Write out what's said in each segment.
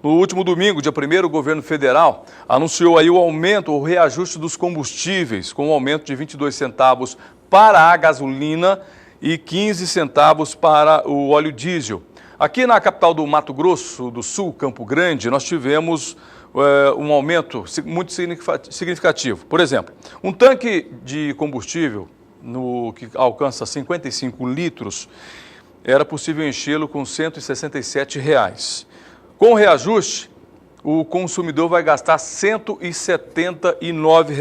No último domingo, dia 1º, o governo federal anunciou aí o aumento, o reajuste dos combustíveis, com um aumento de 22 centavos para a gasolina e 15 centavos para o óleo diesel. Aqui na capital do Mato Grosso do Sul, Campo Grande, nós tivemos um aumento muito significativo. Por exemplo, um tanque de combustível que alcança 55 litros, era possível enchê-lo com R$ 167. Com o reajuste, o consumidor vai gastar R$ 179.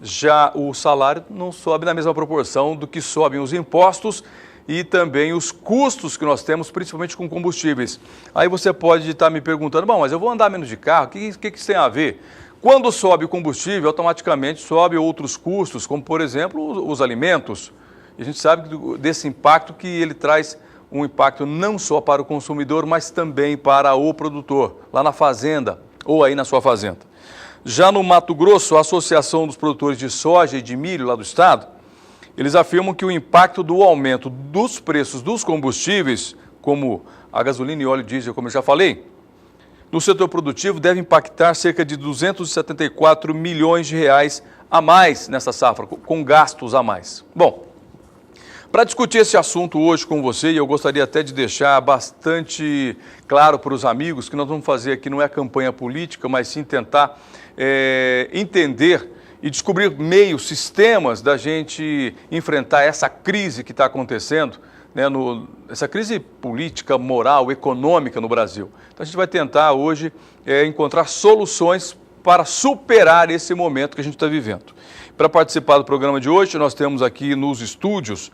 Já o salário não sobe na mesma proporção do que sobem os impostos e também os custos que nós temos, principalmente com combustíveis. Aí você pode estar me perguntando, bom, mas eu vou andar menos de carro, o que isso tem a ver? Quando sobe o combustível, automaticamente sobe outros custos, como por exemplo os alimentos. E a gente sabe desse impacto que ele traz um impacto não só para o consumidor, mas também para o produtor, lá na fazenda ou aí na sua fazenda. Já no Mato Grosso, a Associação dos Produtores de Soja e de Milho lá do estado, eles afirmam que o impacto do aumento dos preços dos combustíveis, como a gasolina e óleo diesel, como eu já falei, no setor produtivo deve impactar cerca de 274 milhões de reais a mais nessa safra, com gastos a mais. Bom, para discutir esse assunto hoje com você, eu gostaria até de deixar bastante claro para os amigos que nós vamos fazer aqui não é campanha política, mas sim tentar entender e descobrir meios, sistemas da gente enfrentar essa crise que está acontecendo, né, essa crise política, moral, econômica no Brasil. Então a gente vai tentar hoje encontrar soluções para superar esse momento que a gente está vivendo. Para participar do programa de hoje, nós temos aqui nos estúdios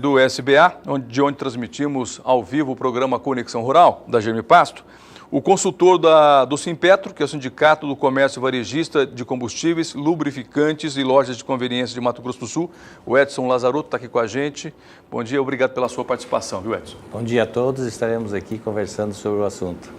do SBA, de onde transmitimos ao vivo o programa Conexão Rural, da GM Pasto, o consultor do Simpetro, que é o Sindicato do Comércio Varejista de Combustíveis, Lubrificantes e Lojas de Conveniência de Mato Grosso do Sul, o Edson Lazarotto está aqui com a gente. Bom dia, obrigado pela sua participação, viu, Edson? Bom dia a todos, estaremos aqui conversando sobre o assunto.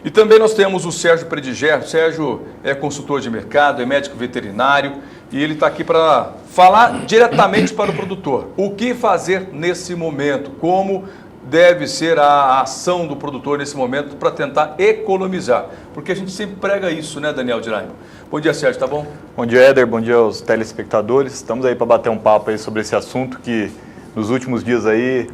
E também nós temos o Sérgio Prediger. O Sérgio é consultor de mercado, é médico veterinário e ele está aqui para falar diretamente para o produtor. O que fazer nesse momento? Como deve ser a ação do produtor nesse momento para tentar economizar? Porque a gente sempre prega isso, né, Daniel Diraima? Bom dia, Sérgio, tá bom? Bom dia, Éder, bom dia aos telespectadores. Estamos aí para bater um papo aí sobre esse assunto que nos últimos dias aí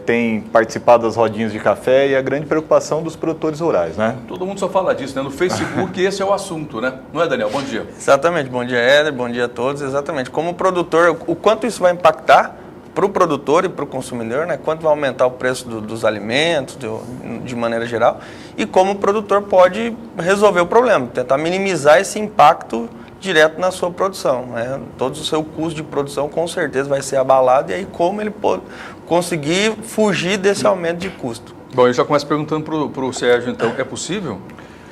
tem participado das rodinhas de café e a grande preocupação dos produtores rurais, né? Todo mundo só fala disso, né? No Facebook esse é o assunto, né? Não é, Daniel? Bom dia. Exatamente, bom dia, Éder, bom dia a todos. Exatamente, como produtor, o quanto isso vai impactar para o produtor e para o consumidor, né? Quanto vai aumentar o preço dos alimentos, de maneira geral, e como o produtor pode resolver o problema, tentar minimizar esse impacto direto na sua produção, né? Todo o seu custo de produção com certeza vai ser abalado, e aí como ele pode conseguir fugir desse aumento de custo. Bom, eu já começo perguntando para o Sérgio, então, é possível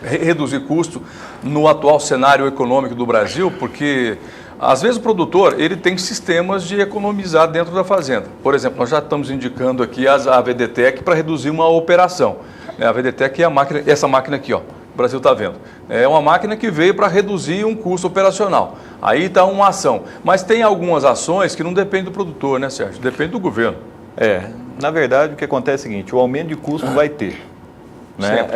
reduzir custo no atual cenário econômico do Brasil? Porque às vezes o produtor ele tem sistemas de economizar dentro da fazenda. Por exemplo, nós já estamos indicando aqui a VDTEC para reduzir uma operação. A VDTEC é a máquina, essa máquina aqui, ó, o Brasil está vendo. É uma máquina que veio para reduzir um custo operacional. Aí está uma ação. Mas tem algumas ações que não dependem do produtor, né, Sérgio? Depende do governo. Na verdade o que acontece é o seguinte, o aumento de custo vai ter, né?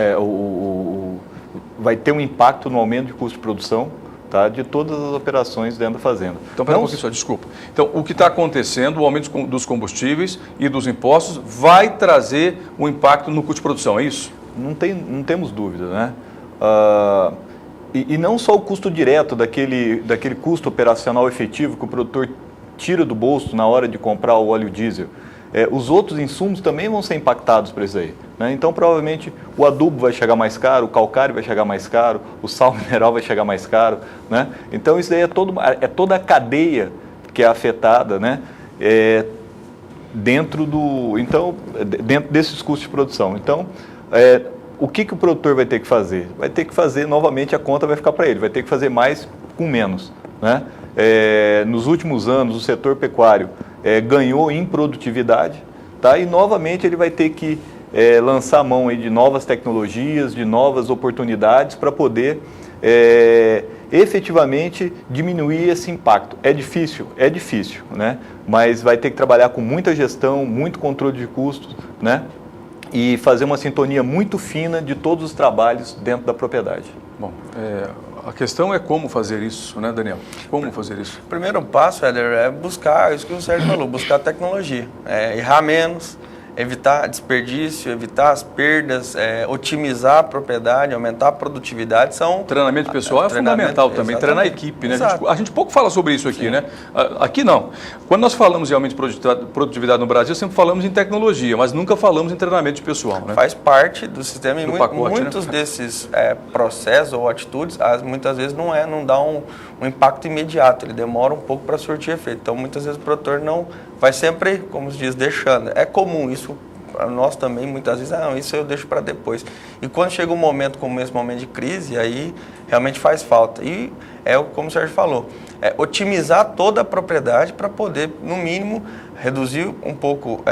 Vai ter um impacto no aumento de custo de produção, tá, de todas as operações dentro da fazenda. Então, pera um pouquinho só, desculpa. Então, o que está acontecendo, o aumento dos combustíveis e dos impostos vai trazer um impacto no custo de produção, é isso? Não temos dúvida, né? E não só o custo direto daquele custo operacional efetivo que o produtor tira do bolso na hora de comprar o óleo diesel. Os outros insumos também vão ser impactados por isso aí, né? Então, provavelmente, o adubo vai chegar mais caro, o calcário vai chegar mais caro, o sal mineral vai chegar mais caro, né? Então, isso daí é toda a cadeia que é afetada, né? Dentro desses custos de produção. Então, o que o produtor vai ter que fazer? Vai ter que fazer, novamente, a conta vai ficar para ele, vai ter que fazer mais com menos, né? Nos últimos anos, o setor pecuário ganhou em produtividade, tá? E novamente ele vai ter que lançar mão aí de novas tecnologias, de novas oportunidades para poder efetivamente diminuir esse impacto. É difícil, né? Mas vai ter que trabalhar com muita gestão, muito controle de custos, né? e fazer uma sintonia muito fina de todos os trabalhos dentro da propriedade. Bom, a questão é como fazer isso, né, Daniel? Como fazer isso? O primeiro passo, Éder, é buscar, isso que o Sérgio falou, buscar tecnologia. Errar menos, evitar desperdício, evitar as perdas, otimizar a propriedade, aumentar a produtividade. Treinamento pessoal é fundamental também, treinar a equipe, né? A gente pouco fala sobre isso aqui, né? Aqui não. Quando nós falamos realmente de produtividade no Brasil, sempre falamos em tecnologia, mas nunca falamos em treinamento de pessoal, né? Faz parte do sistema e pacote, muitos né? desses processos ou atitudes, muitas vezes não dá um impacto imediato, ele demora um pouco para surtir efeito. Então, muitas vezes o produtor não vai sempre, como se diz, deixando. É comum isso. Para nós também, muitas vezes, isso eu deixo para depois. E quando chega um momento como esse momento de crise, aí realmente faz falta. E como o Sérgio falou, otimizar toda a propriedade para poder, no mínimo, reduzir um pouco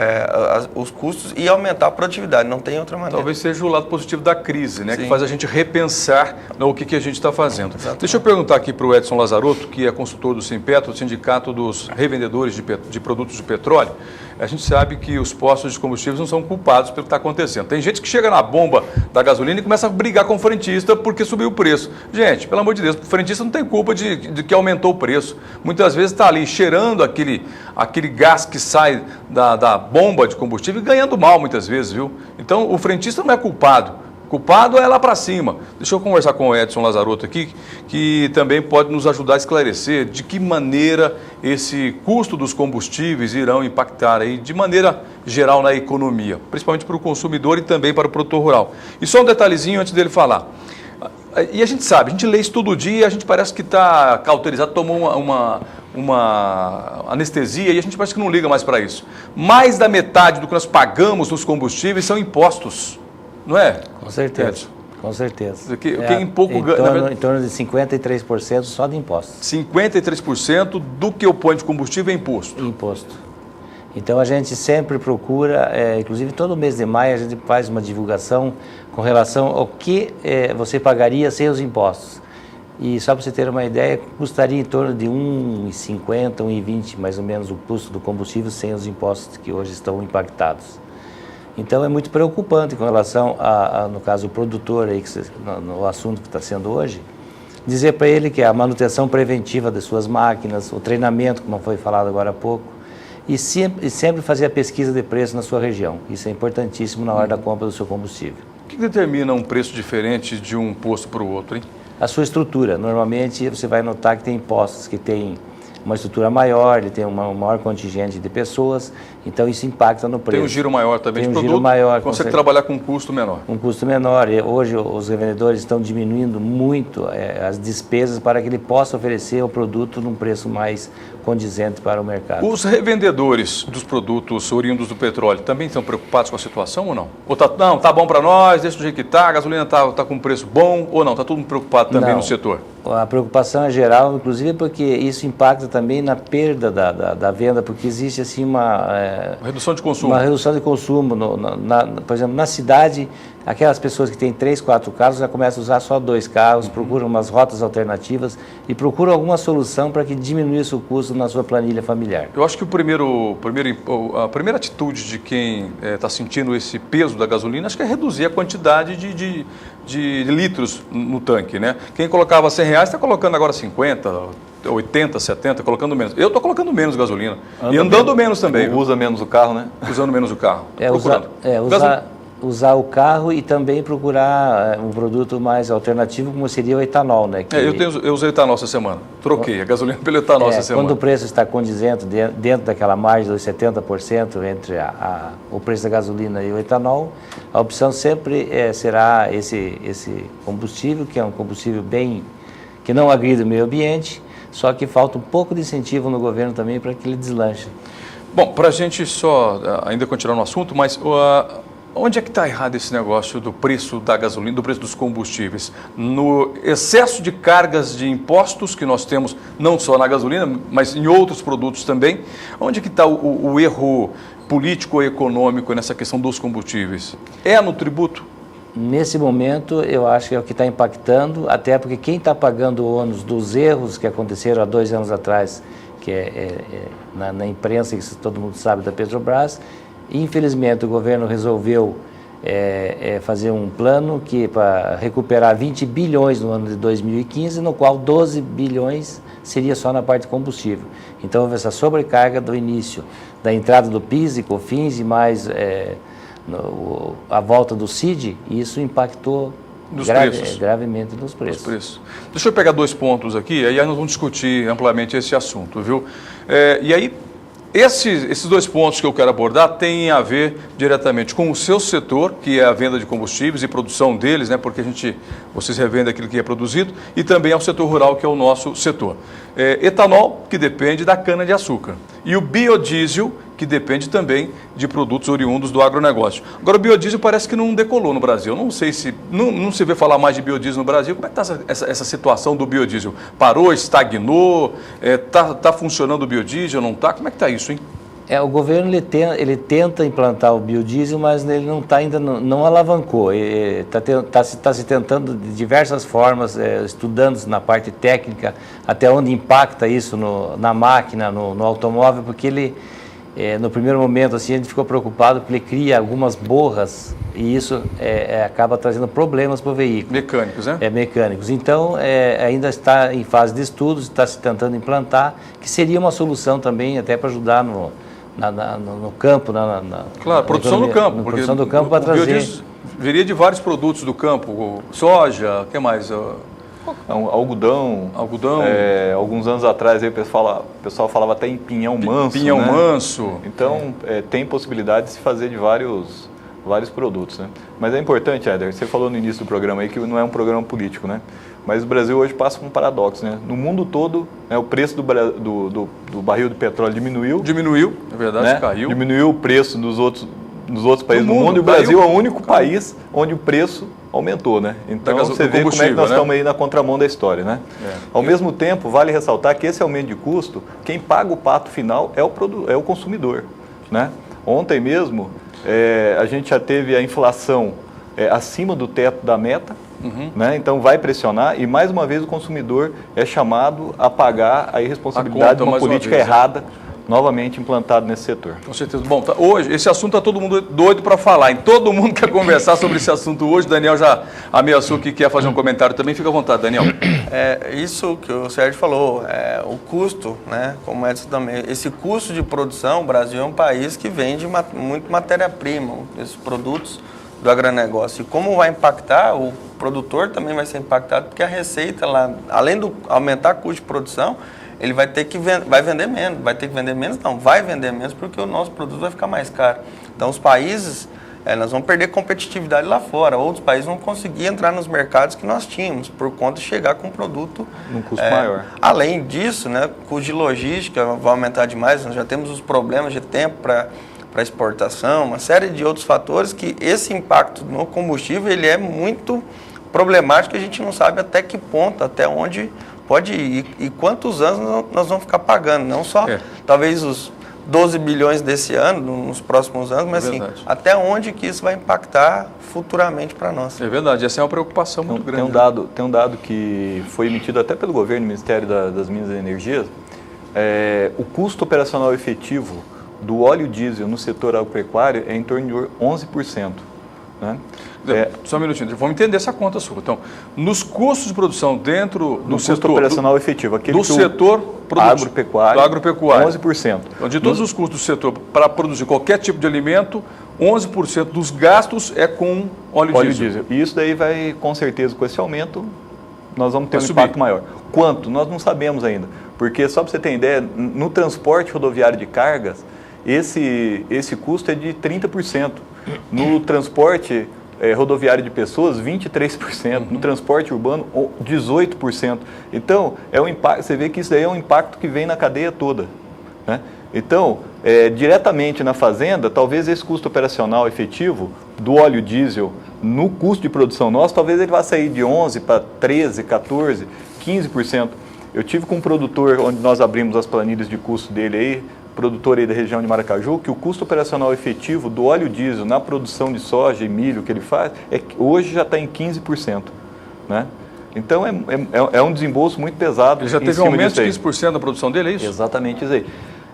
os custos e aumentar a produtividade. Não tem outra maneira. Talvez seja o lado positivo da crise, né? Sim. Que faz a gente repensar o que a gente está fazendo. Exatamente. Deixa eu perguntar aqui para o Edson Lazarotto, que é consultor do Sinpetro, do Sindicato dos Revendedores de Produtos de Petróleo. A gente sabe que os postos de combustíveis não são culpados pelo que está acontecendo. Tem gente que chega na bomba da gasolina e começa a brigar com o frentista porque subiu o preço. Gente, pelo amor de Deus, o frentista não tem culpa de que aumentou o preço. Muitas vezes está ali cheirando aquele gás que sai da bomba de combustível e ganhando mal muitas vezes, viu? Então, o frentista não é culpado. Culpado é lá para cima. Deixa eu conversar com o Edson Lazarotto aqui, que também pode nos ajudar a esclarecer de que maneira esse custo dos combustíveis irão impactar aí, de maneira geral na economia, principalmente para o consumidor e também para o produtor rural. E só um detalhezinho antes dele falar. E a gente sabe, a gente lê isso todo dia, a gente parece que está cauterizado, tomou uma anestesia e a gente parece que não liga mais para isso. Mais da metade do que nós pagamos nos combustíveis são impostos. Não é? Com certeza, Edson? com certeza. Quem pouco em torno de 53% só de impostos. 53% do que eu ponho de combustível é imposto. Imposto. Então a gente sempre procura, inclusive todo mês de maio a gente faz uma divulgação com relação ao que você pagaria sem os impostos. E só para você ter uma ideia, custaria em torno de R$ 1,50, R$ 1,20 mais ou menos o custo do combustível sem os impostos que hoje estão impactados. Então é muito preocupante com relação no caso, o produtor, aí, no assunto que está sendo hoje, dizer para ele que a manutenção preventiva das suas máquinas, o treinamento, como foi falado agora há pouco, e sempre fazer a pesquisa de preço na sua região. Isso é importantíssimo na hora da compra do seu combustível. O que determina um preço diferente de um posto para o outro, hein? A sua estrutura. Normalmente você vai notar que tem postos que têm uma estrutura maior, ele tem um maior contingente de pessoas, então isso impacta no preço. Tem um giro maior também de produto, giro maior, consegue trabalhar com um custo menor. Um custo menor. E hoje os revendedores estão diminuindo muito as despesas para que ele possa oferecer o produto num preço mais condizente para o mercado. Os revendedores dos produtos oriundos do petróleo também estão preocupados com a situação ou não? Ou tá bom para nós, deixa do jeito que está, a gasolina está com um preço bom ou não? Está todo mundo preocupado também no setor? A preocupação é geral, inclusive porque isso impacta também na perda da venda, porque existe assim uma redução de consumo. Uma redução de consumo. Por exemplo, na cidade, aquelas pessoas que têm 3, 4 carros já começam a usar só 2 carros, procuram umas rotas alternativas e procuram alguma solução para que diminuísse o custo na sua planilha familiar. Eu acho que a primeira atitude de quem está sentindo esse peso da gasolina, acho que é reduzir a quantidade de litros no tanque, né? Quem colocava R$100 está colocando agora 50, 80, 70, colocando menos. Eu estou colocando menos gasolina. E andando menos também. Usa menos o carro, né? Usando menos o carro. Usar o carro e também procurar um produto mais alternativo, como seria o etanol, né? Eu usei etanol essa semana. Troquei a gasolina pelo etanol essa semana. Quando o preço está condizente dentro daquela margem dos 70% entre o preço da gasolina e o etanol, a opção sempre será esse combustível, que é um combustível que não agride o meio ambiente, só que falta um pouco de incentivo no governo também para que ele deslanche. Bom, para a gente só ainda continuar no assunto, mas onde é que está errado esse negócio do preço da gasolina, do preço dos combustíveis? No excesso de cargas de impostos que nós temos, não só na gasolina, mas em outros produtos também. Onde é que está o erro político e econômico nessa questão dos combustíveis? É no tributo? Nesse momento, eu acho que é o que está impactando, até porque quem está pagando o ônus dos erros que aconteceram há 2 anos atrás, que na imprensa, que todo mundo sabe, da Petrobras, infelizmente o governo resolveu fazer um plano para recuperar 20 bilhões no ano de 2015, no qual 12 bilhões seria só na parte de combustível. Então, houve essa sobrecarga do início, da entrada do PIS e COFINS e mais a volta do CID, e isso impactou gravemente nos preços. Deixa eu pegar 2 pontos aqui, aí nós vamos discutir amplamente esse assunto, viu? E aí, esses 2 pontos que eu quero abordar têm a ver diretamente com o seu setor, que é a venda de combustíveis e produção deles, né? Porque vocês revendem aquilo que é produzido, e também ao setor rural, que é o nosso setor. Etanol, que depende da cana-de-açúcar, e o biodiesel, que depende também de produtos oriundos do agronegócio. Agora, o biodiesel parece que não decolou no Brasil. Eu não sei se... Não se vê falar mais de biodiesel no Brasil. Como é que está essa situação do biodiesel? Parou, estagnou? Está funcionando o biodiesel, não está? Como é que está isso, hein? O governo ele tenta implantar o biodiesel, mas ele não está ainda, não alavancou. Está se tentando de diversas formas, estudando na parte técnica, até onde impacta isso na máquina, no automóvel, porque ele... no primeiro momento, assim, a gente ficou preocupado porque ele cria algumas borras e isso acaba trazendo problemas para o veículo. Mecânicos, né? Mecânicos. Então, ainda está em fase de estudos, está se tentando implantar, que seria uma solução também até para ajudar no campo. Claro, produção do campo. Produção do campo para trazer... biodiesel viria de vários produtos do campo, soja, o que mais? Algodão. Alguns anos atrás aí o pessoal falava até em pinhão manso. Pinhão, né? manso. Então, tem possibilidade de se fazer de vários produtos, né? Mas é importante, Éder, você falou no início do programa aí que não é um programa político, né? Mas o Brasil hoje passa por um paradoxo, né? No mundo todo, o preço do barril de petróleo diminuiu. Diminuiu, é verdade, né? caiu. Diminuiu o preço nos outros países do mundo, e o Brasil é o único país onde o preço aumentou, né? Então você vê como é que nós estamos aí na contramão da história, né? Ao mesmo tempo, vale ressaltar que esse aumento de custo, quem paga o pato final é o consumidor, né? Ontem mesmo, a gente já teve a inflação acima do teto da meta, né? Então vai pressionar, e mais uma vez o consumidor é chamado a pagar a irresponsabilidade de uma política errada novamente implantado nesse setor. Com certeza. Bom, hoje, esse assunto está todo mundo doido para falar, todo mundo quer conversar sobre esse assunto hoje. Daniel já ameaçou que quer fazer um comentário também, fica à vontade, Daniel. Isso que o Sérgio falou, o custo, né, como o Edson também, esse custo de produção, o Brasil é um país que vende muito matéria-prima, esses produtos do agronegócio. E como vai impactar, o produtor também vai ser impactado, porque a receita lá, além de aumentar o custo de produção, ele vai ter que vai vender menos, vai vender menos porque o nosso produto vai ficar mais caro. Então os países, nós vamos perder competitividade lá fora, outros países vão conseguir entrar nos mercados que nós tínhamos, por conta de chegar com um produto num custo maior. Além disso, né, o custo de logística vai aumentar demais, nós já temos os problemas de tempo para exportação, uma série de outros fatores que esse impacto no combustível ele é muito problemático, a gente não sabe até que ponto, até onde pode ir e quantos anos nós vamos ficar pagando, não só talvez os 12 bilhões desse ano, nos próximos anos, mas assim, até onde que isso vai impactar futuramente para nós. É verdade, essa é uma preocupação muito grande. Tem um dado que foi emitido até pelo governo, Ministério das Minas e Energia, o custo operacional efetivo do óleo diesel no setor agropecuário é em torno de 11%. Né? Só um minutinho, vamos entender essa conta sua. Então, nos custos de produção dentro do setor... custo operacional efetivo, aquele do setor agropecuário, 11%. Então, de todos os custos do setor para produzir qualquer tipo de alimento, 11% dos gastos é com óleo diesel. E isso daí vai, com certeza, com esse aumento, nós vamos ter um impacto maior. Quanto? Nós não sabemos ainda. Porque, só para você ter ideia, no transporte rodoviário de cargas, esse custo é de 30%. No transporte rodoviário de pessoas, 23%. No transporte urbano, 18%. Então, você vê que isso daí é um impacto que vem na cadeia toda. Né? Então, diretamente na fazenda, talvez esse custo operacional efetivo do óleo diesel no custo de produção nosso, talvez ele vá sair de 11% para 13%, 14%, 15%. Eu tive com um produtor, onde nós abrimos as planilhas de custo dele aí, produtor aí da região de Maracaju, que o custo operacional efetivo do óleo diesel na produção de soja e milho que ele faz, hoje já está em 15%. Né? Então, é um desembolso muito pesado. Ele já teve um aumento de 15% da produção dele, é isso? Exatamente isso aí.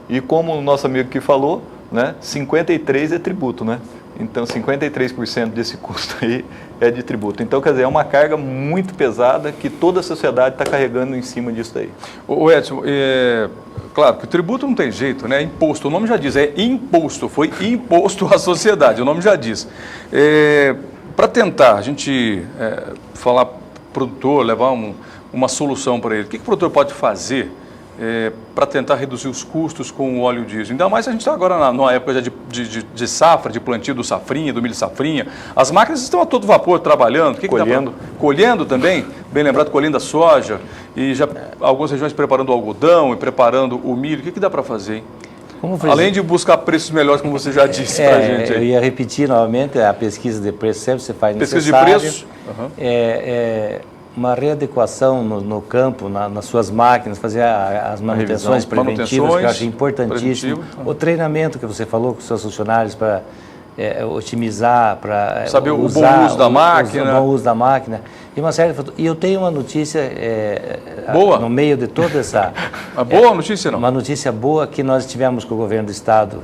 E como o nosso amigo aqui falou, né? 53% é tributo, né? Então, 53% desse custo aí é de tributo. Então, quer dizer, é uma carga muito pesada que toda a sociedade está carregando em cima disso daí. O Edson, claro que o tributo não tem jeito, né? É imposto, o nome já diz, é imposto, foi imposto à sociedade, o nome já diz. Para tentar a gente falar para o produtor, levar uma solução para ele, o que o produtor pode fazer para tentar reduzir os custos com o óleo diesel? Ainda mais a gente está agora numa época de safra, de plantio do safrinha, do milho safrinha. As máquinas estão a todo vapor trabalhando. Colhendo. Colhendo também, bem lembrado, colhendo a soja. E já algumas regiões preparando o algodão e preparando o milho. O que dá para fazer, hein? Além de buscar preços melhores, como você já disse para a gente. Eu ia repetir novamente, a pesquisa de preço sempre se faz pesquisa necessária. Pesquisa de preços? Uma readequação no campo, nas suas máquinas, fazer as manutenções preventivas, que eu acho importantíssimo. O treinamento que você falou com os seus funcionários para otimizar, para saber o bom uso da máquina. O bom uso da máquina. E uma série de... E eu tenho uma notícia boa. No meio de toda essa... Uma boa notícia, não? Uma notícia boa que nós tivemos com o governo do Estado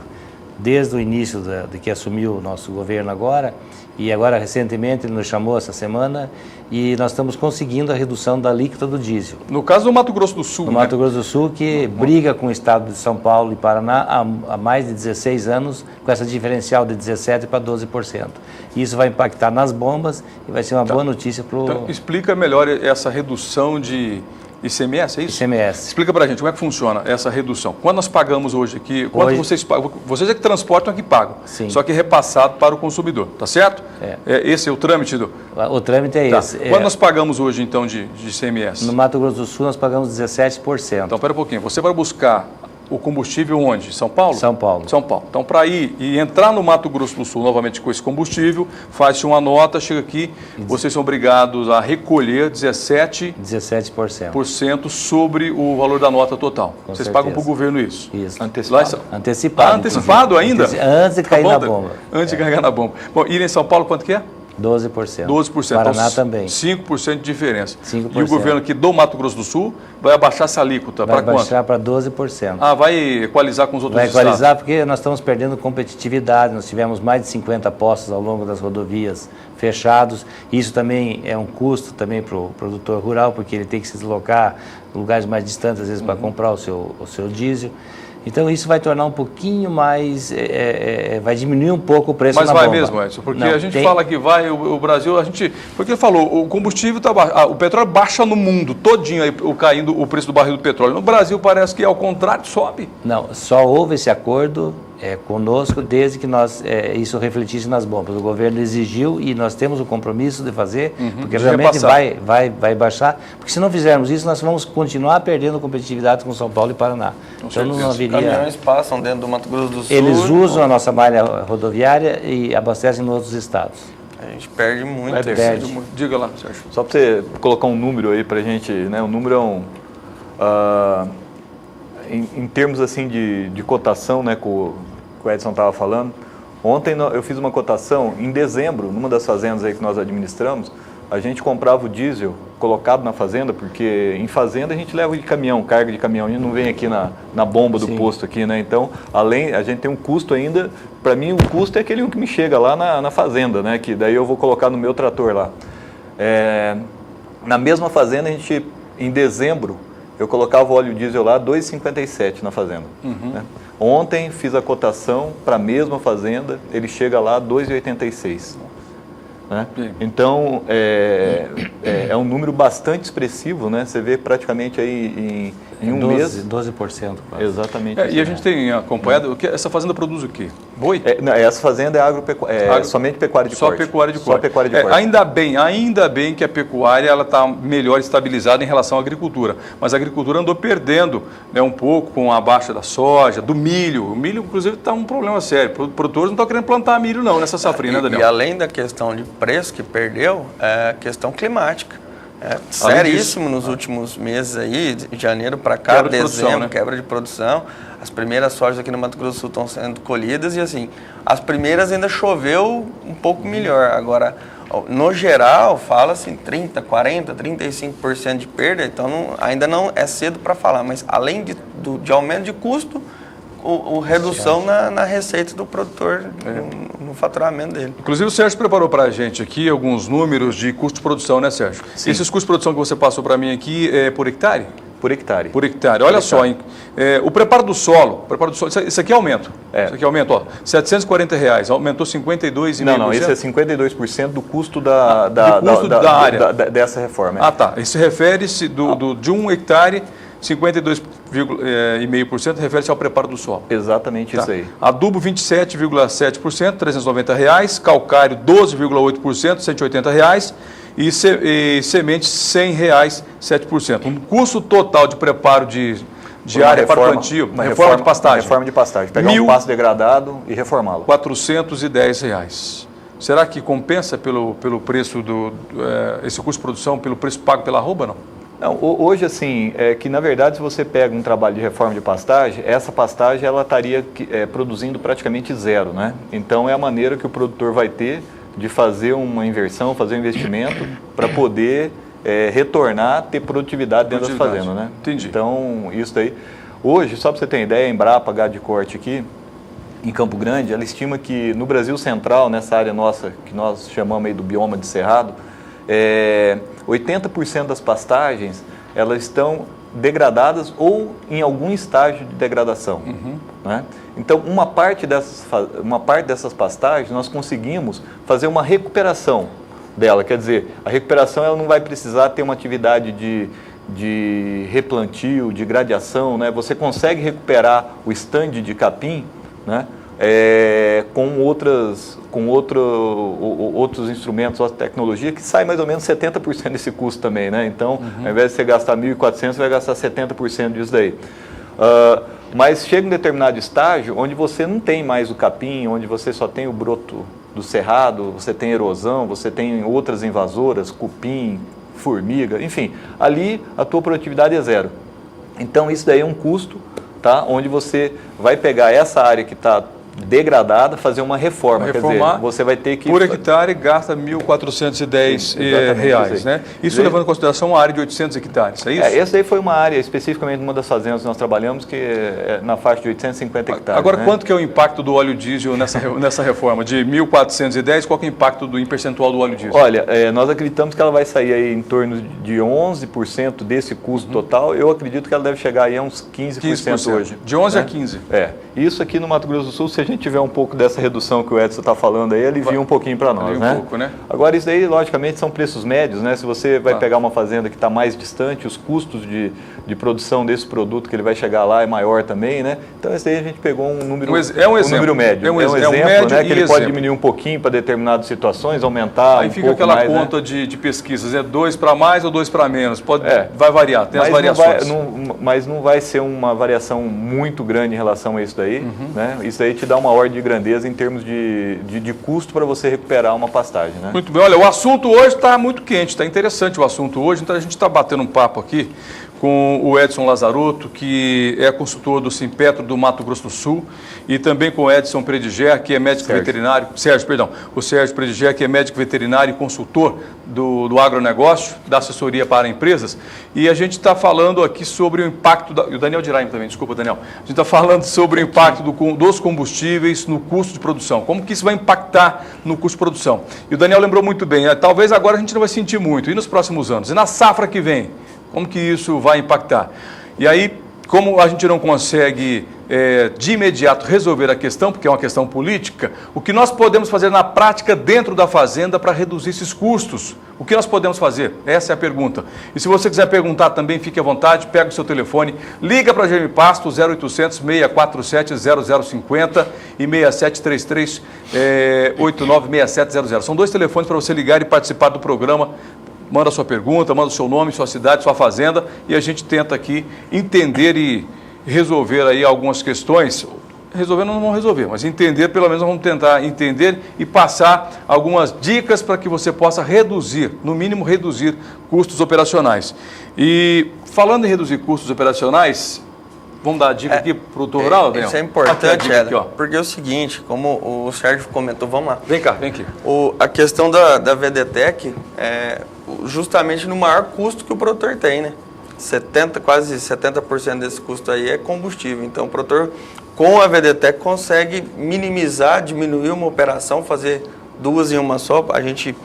desde o início de que assumiu o nosso governo agora, e agora recentemente ele nos chamou essa semana, e nós estamos conseguindo a redução da alíquota do diesel. No caso do Mato Grosso do Sul, No Mato Grosso do Sul, que briga com o estado de São Paulo e Paraná há mais de 16 anos, com essa diferencial de 17% para 12%. Isso vai impactar nas bombas e vai ser uma boa notícia para o... Então, explica melhor essa redução de ICMS, é isso? ICMS. Explica para a gente como é que funciona essa redução. Quando nós pagamos hoje aqui, quanto vocês pagam? Vocês é que transportam, é que pagam. Sim. Só que é repassado para o consumidor, tá certo? Esse é o trâmite do... O trâmite é esse. Quando nós pagamos hoje, então, de ICMS? No Mato Grosso do Sul, nós pagamos 17%. Então, espera um pouquinho. Você vai buscar o combustível onde? São Paulo? São Paulo. São Paulo. Então, para ir e entrar no Mato Grosso do Sul novamente com esse combustível, faz-se uma nota, chega aqui, vocês são obrigados a recolher 17% sobre o valor da nota total. Com vocês certeza. pagam para o governo isso. Isso. Antecipado. Antecipado. Antecipado ainda? Antes de cair na bomba. Antes de carregar na bomba. Bom, ir em São Paulo, quanto que é? 12%. 12%. Paraná então, também. 5% de diferença. 5%. E o governo aqui do Mato Grosso do Sul vai abaixar essa alíquota para quanto? Vai baixar para 12%. Vai equalizar com os outros estados? Vai equalizar porque nós estamos perdendo competitividade. Nós tivemos mais de 50 postos ao longo das rodovias fechados. Isso também é um custo também para o produtor rural, porque ele tem que se deslocar em lugares mais distantes, às vezes, para comprar o seu diesel. Então, isso vai tornar um pouquinho mais, vai diminuir um pouco o preço na bomba. Mas vai mesmo, Edson, porque a gente fala que vai, o Brasil, porque ele falou, o combustível, o petróleo baixa no mundo todinho, aí, caindo o preço do barril do petróleo. No Brasil parece que ao contrário, sobe. Não, só houve esse acordo conosco desde que isso refletisse nas bombas. O governo exigiu e nós temos o compromisso de fazer, porque realmente vai baixar, porque se não fizermos isso, nós vamos continuar perdendo competitividade com São Paulo e Paraná. Então não haveria... Os caminhões passam dentro do Mato Grosso do Sul. Eles usam a nossa malha rodoviária e abastecem nos outros estados. A gente perde muito. Diga lá, Sérgio. Só para você colocar um número aí para a gente, né? O número é em termos assim de cotação, né, que o Edson estava falando. Ontem eu fiz uma cotação em dezembro, numa das fazendas aí que nós administramos, a gente comprava o diesel colocado na fazenda, porque em fazenda a gente leva de caminhão, carga de caminhão, a gente não vem aqui na bomba do posto aqui, né? Então, a gente tem um custo ainda, para mim o custo é aquele que me chega lá na fazenda, né? Que daí eu vou colocar no meu trator lá. Na mesma fazenda, em dezembro, eu colocava o óleo diesel lá 2,57 na fazenda. Né? Ontem fiz a cotação para a mesma fazenda, ele chega lá 2,86. Né? Então, é um número bastante expressivo, né? Você vê praticamente aí em um mês... 12%. Quase. Exatamente. E a gente tem acompanhado, essa fazenda produz o quê? Boi? Não, essa fazenda é agropecuária, somente pecuária de corte. Só pecuária de corte. Só pecuária de corte. Ainda bem que a pecuária está melhor estabilizada em relação à agricultura, mas a agricultura andou perdendo, né, um pouco com a baixa da soja, do milho. O milho, inclusive, está um problema sério. Produtores não estão querendo plantar milho não nessa safrinha, né, Daniel? E além da questão de preço que perdeu, é a questão climática. Seríssimo nos últimos meses aí, de janeiro para cá, quebra de dezembro, produção, né? Quebra de produção. As primeiras sojas aqui no Mato Grosso do Sul estão sendo colhidas e assim, as primeiras ainda choveu um pouco melhor. Agora, no geral, fala-se 30%, 40%, 35% de perda, então ainda não é cedo para falar, mas além de aumento de custo, redução na receita do produtor, no faturamento dele. Inclusive o Sérgio preparou para a gente aqui alguns números de custo de produção, né, Sérgio? Sim. Esses custos de produção que você passou para mim aqui é por hectare? Por hectare. Por hectare. Olha só, hein? O preparo do solo, isso aqui é aumento. Isso aqui é aumento, ó. R$ 740, aumentou 52,5%. Não, esse é 52% do custo da área. Dessa reforma. Ah, tá. Isso refere-se de 1 hectare, 52,5% refere-se ao preparo do solo. Exatamente isso aí. Adubo 27,7%, R$ 390. Calcário 12,8%, R$ 180. E semente R$ 100, 7%. Um custo total de preparo de área para plantio, uma reforma de pastagem. Reforma de pastagem. Pegar um pasto degradado e reformá-lo. R$ 410. Será que compensa pelo preço esse custo de produção, pelo preço pago pela arroba, não? Não, hoje assim, que na verdade se você pega um trabalho de reforma de pastagem, essa pastagem ela estaria produzindo praticamente zero, né? Então é a maneira que o produtor vai ter de fazer uma inversão, fazer um investimento para poder retornar, ter produtividade dentro das fazendas, né? Entendi. Então, isso daí. Hoje, só para você ter ideia, a Embrapa Gado de Corte aqui, em Campo Grande, ela estima que no Brasil Central, nessa área nossa, que nós chamamos aí do bioma de Cerrado, 80% das pastagens, elas estão degradadas ou em algum estágio de degradação. Né? Então, uma parte dessas pastagens, nós conseguimos fazer uma recuperação dela. Quer dizer, a recuperação ela não vai precisar ter uma atividade de replantio, de gradiação. Né? Você consegue recuperar o stand de capim, né? Com outros instrumentos, outra tecnologia, que sai mais ou menos 70% desse custo também. Né? Então, ao invés de você gastar 1.400, você vai gastar 70% disso daí. Mas chega um determinado estágio onde você não tem mais o capim, onde você só tem o broto do cerrado, você tem erosão, você tem outras invasoras, cupim, formiga, enfim, ali a tua produtividade é zero. Então isso daí é um custo, tá? Onde você vai pegar essa área que está degradada, fazer uma reforma. Quer dizer, você vai ter que... Por hectare gasta R$ 1.410, né? Isso levando em consideração uma área de 800 hectares, é isso? Essa aí foi uma área, especificamente uma das fazendas que nós trabalhamos, que é na faixa de 850 hectares. Agora, né? Quanto que é o impacto do óleo diesel nessa reforma? De 1.410, qual que é o impacto em percentual do óleo diesel? Olha, nós acreditamos que ela vai sair aí em torno de 11% desse custo total. Eu acredito que ela deve chegar aí a uns 15% hoje. De 11 a 15. Isso aqui no Mato Grosso do Sul, se a gente tiver um pouco dessa redução que o Edson está falando aí, alivia um pouquinho para nós, né? Pouco, né? Agora, isso aí, logicamente, são preços médios, né? Se você vai pegar uma fazenda que está mais distante, os custos de produção desse produto que ele vai chegar lá é maior também, né? Então, esse aí a gente pegou um número, número médio. É um exemplo, médio, né? Que ele pode diminuir um pouquinho para determinadas situações, aumentar aí um fica pouco aquela mais, conta, né? de pesquisas, 2 para mais ou 2 para menos? Vai variar, tem as mas variações. Mas não vai ser uma variação muito grande em relação a isso daí, né? Isso aí te dá uma ordem de grandeza em termos de custo para você recuperar uma pastagem, né? Muito bem. Olha, o assunto hoje está muito quente, está interessante o assunto hoje, então a gente está batendo um papo aqui com o Edson Lazarotto, que é consultor do Simpetro do Mato Grosso do Sul, e também com o Edson Prediger, que é médico veterinário, o Sérgio Prediger, que é médico veterinário e consultor do agronegócio, da assessoria para empresas, e a gente está falando aqui sobre o impacto, e o Daniel Diraim também, desculpa Daniel, a gente está falando sobre o impacto dos combustíveis no custo de produção, como que isso vai impactar no custo de produção. E o Daniel lembrou muito bem, talvez agora a gente não vai sentir muito, e nos próximos anos, e na safra que vem, como que isso vai impactar? E aí, como a gente não consegue de imediato resolver a questão, porque é uma questão política, o que nós podemos fazer na prática dentro da fazenda para reduzir esses custos? O que nós podemos fazer? Essa é a pergunta. E se você quiser perguntar também, fique à vontade, pega o seu telefone, liga para a GM Pasto 0800 647 0050 e 6733 896700. São 2 telefones para você ligar e participar do programa. Manda sua pergunta, manda o seu nome, sua cidade, sua fazenda, e a gente tenta aqui entender e resolver aí algumas questões. Resolver não vamos resolver, mas entender, pelo menos vamos tentar entender e passar algumas dicas para que você possa reduzir, no mínimo reduzir custos operacionais. E falando em reduzir custos operacionais, vamos dar a dica aqui para o doutor Rural, Daniel? Isso é importante, porque é o seguinte, como o Sérgio comentou, vamos lá. Vem cá, vem aqui. A questão da VDTEC é justamente no maior custo que o produtor tem, né? Quase 70% desse custo aí é combustível. Então, o produtor, com a VDTEC consegue minimizar, diminuir uma operação, fazer duas em uma só. A gente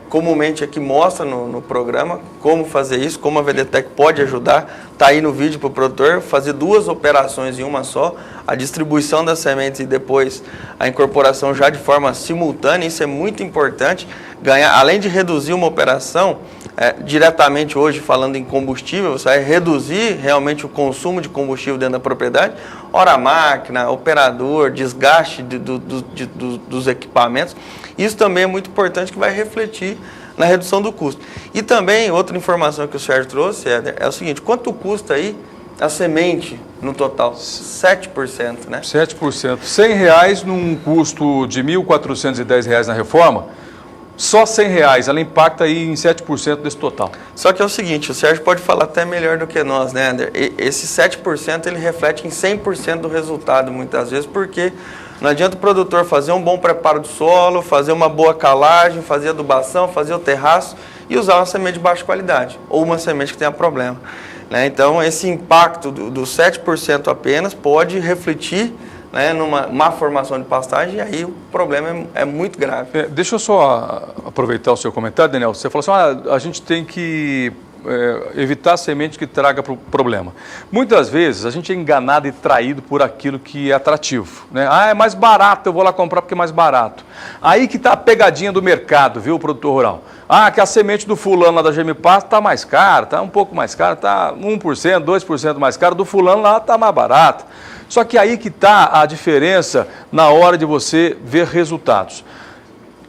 comumente aqui mostra no programa como fazer isso, como a VDTEC pode ajudar. Está aí no vídeo para o produtor, fazer duas operações em uma só, a distribuição das sementes e depois a incorporação já de forma simultânea. Isso é muito importante, ganhar, além de reduzir uma operação, diretamente hoje falando em combustível, você vai reduzir realmente o consumo de combustível dentro da propriedade, hora máquina, operador, desgaste dos equipamentos. Isso também é muito importante, que vai refletir na redução do custo. E também, outra informação que o Sérgio trouxe, Éder, é o seguinte: quanto custa aí a semente no total? 7%, né? 7%. R$100 num custo de R$1.410 na reforma, só R$100, ela impacta aí em 7% desse total. Só que é o seguinte, o Sérgio pode falar até melhor do que nós, né, Ander? Esse 7% ele reflete em 100% do resultado, muitas vezes, porque não adianta o produtor fazer um bom preparo do solo, fazer uma boa calagem, fazer adubação, fazer o terraço e usar uma semente de baixa qualidade, ou uma semente que tenha problema, né? Então, esse impacto do 7% apenas pode refletir, né, numa má formação de pastagem, e aí o problema é muito grave. Deixa eu só aproveitar o seu comentário, Daniel. Você falou assim, a gente tem que evitar a semente que traga problema. Muitas vezes a gente é enganado e traído por aquilo que é atrativo, né? É mais barato, eu vou lá comprar porque é mais barato. Aí que está a pegadinha do mercado, viu, produtor rural? Que a semente do fulano lá da Gemipasto está mais cara, está um pouco mais cara, está 1%, 2% mais cara, do fulano lá está mais barato. Só que aí que está a diferença na hora de você ver resultados.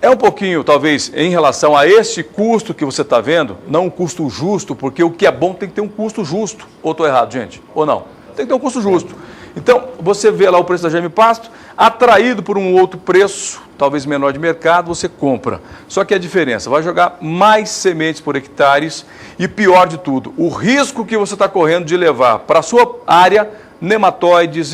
É um pouquinho, talvez, em relação a este custo que você está vendo, não um custo justo, porque o que é bom tem que ter um custo justo. Ou estou errado, gente? Ou não? Tem que ter um custo justo. Então, você vê lá o preço da Gemipasto, atraído por um outro preço, talvez menor de mercado, você compra. Só que a diferença, vai jogar mais sementes por hectares e, pior de tudo, o risco que você está correndo de levar para a sua área nematóides,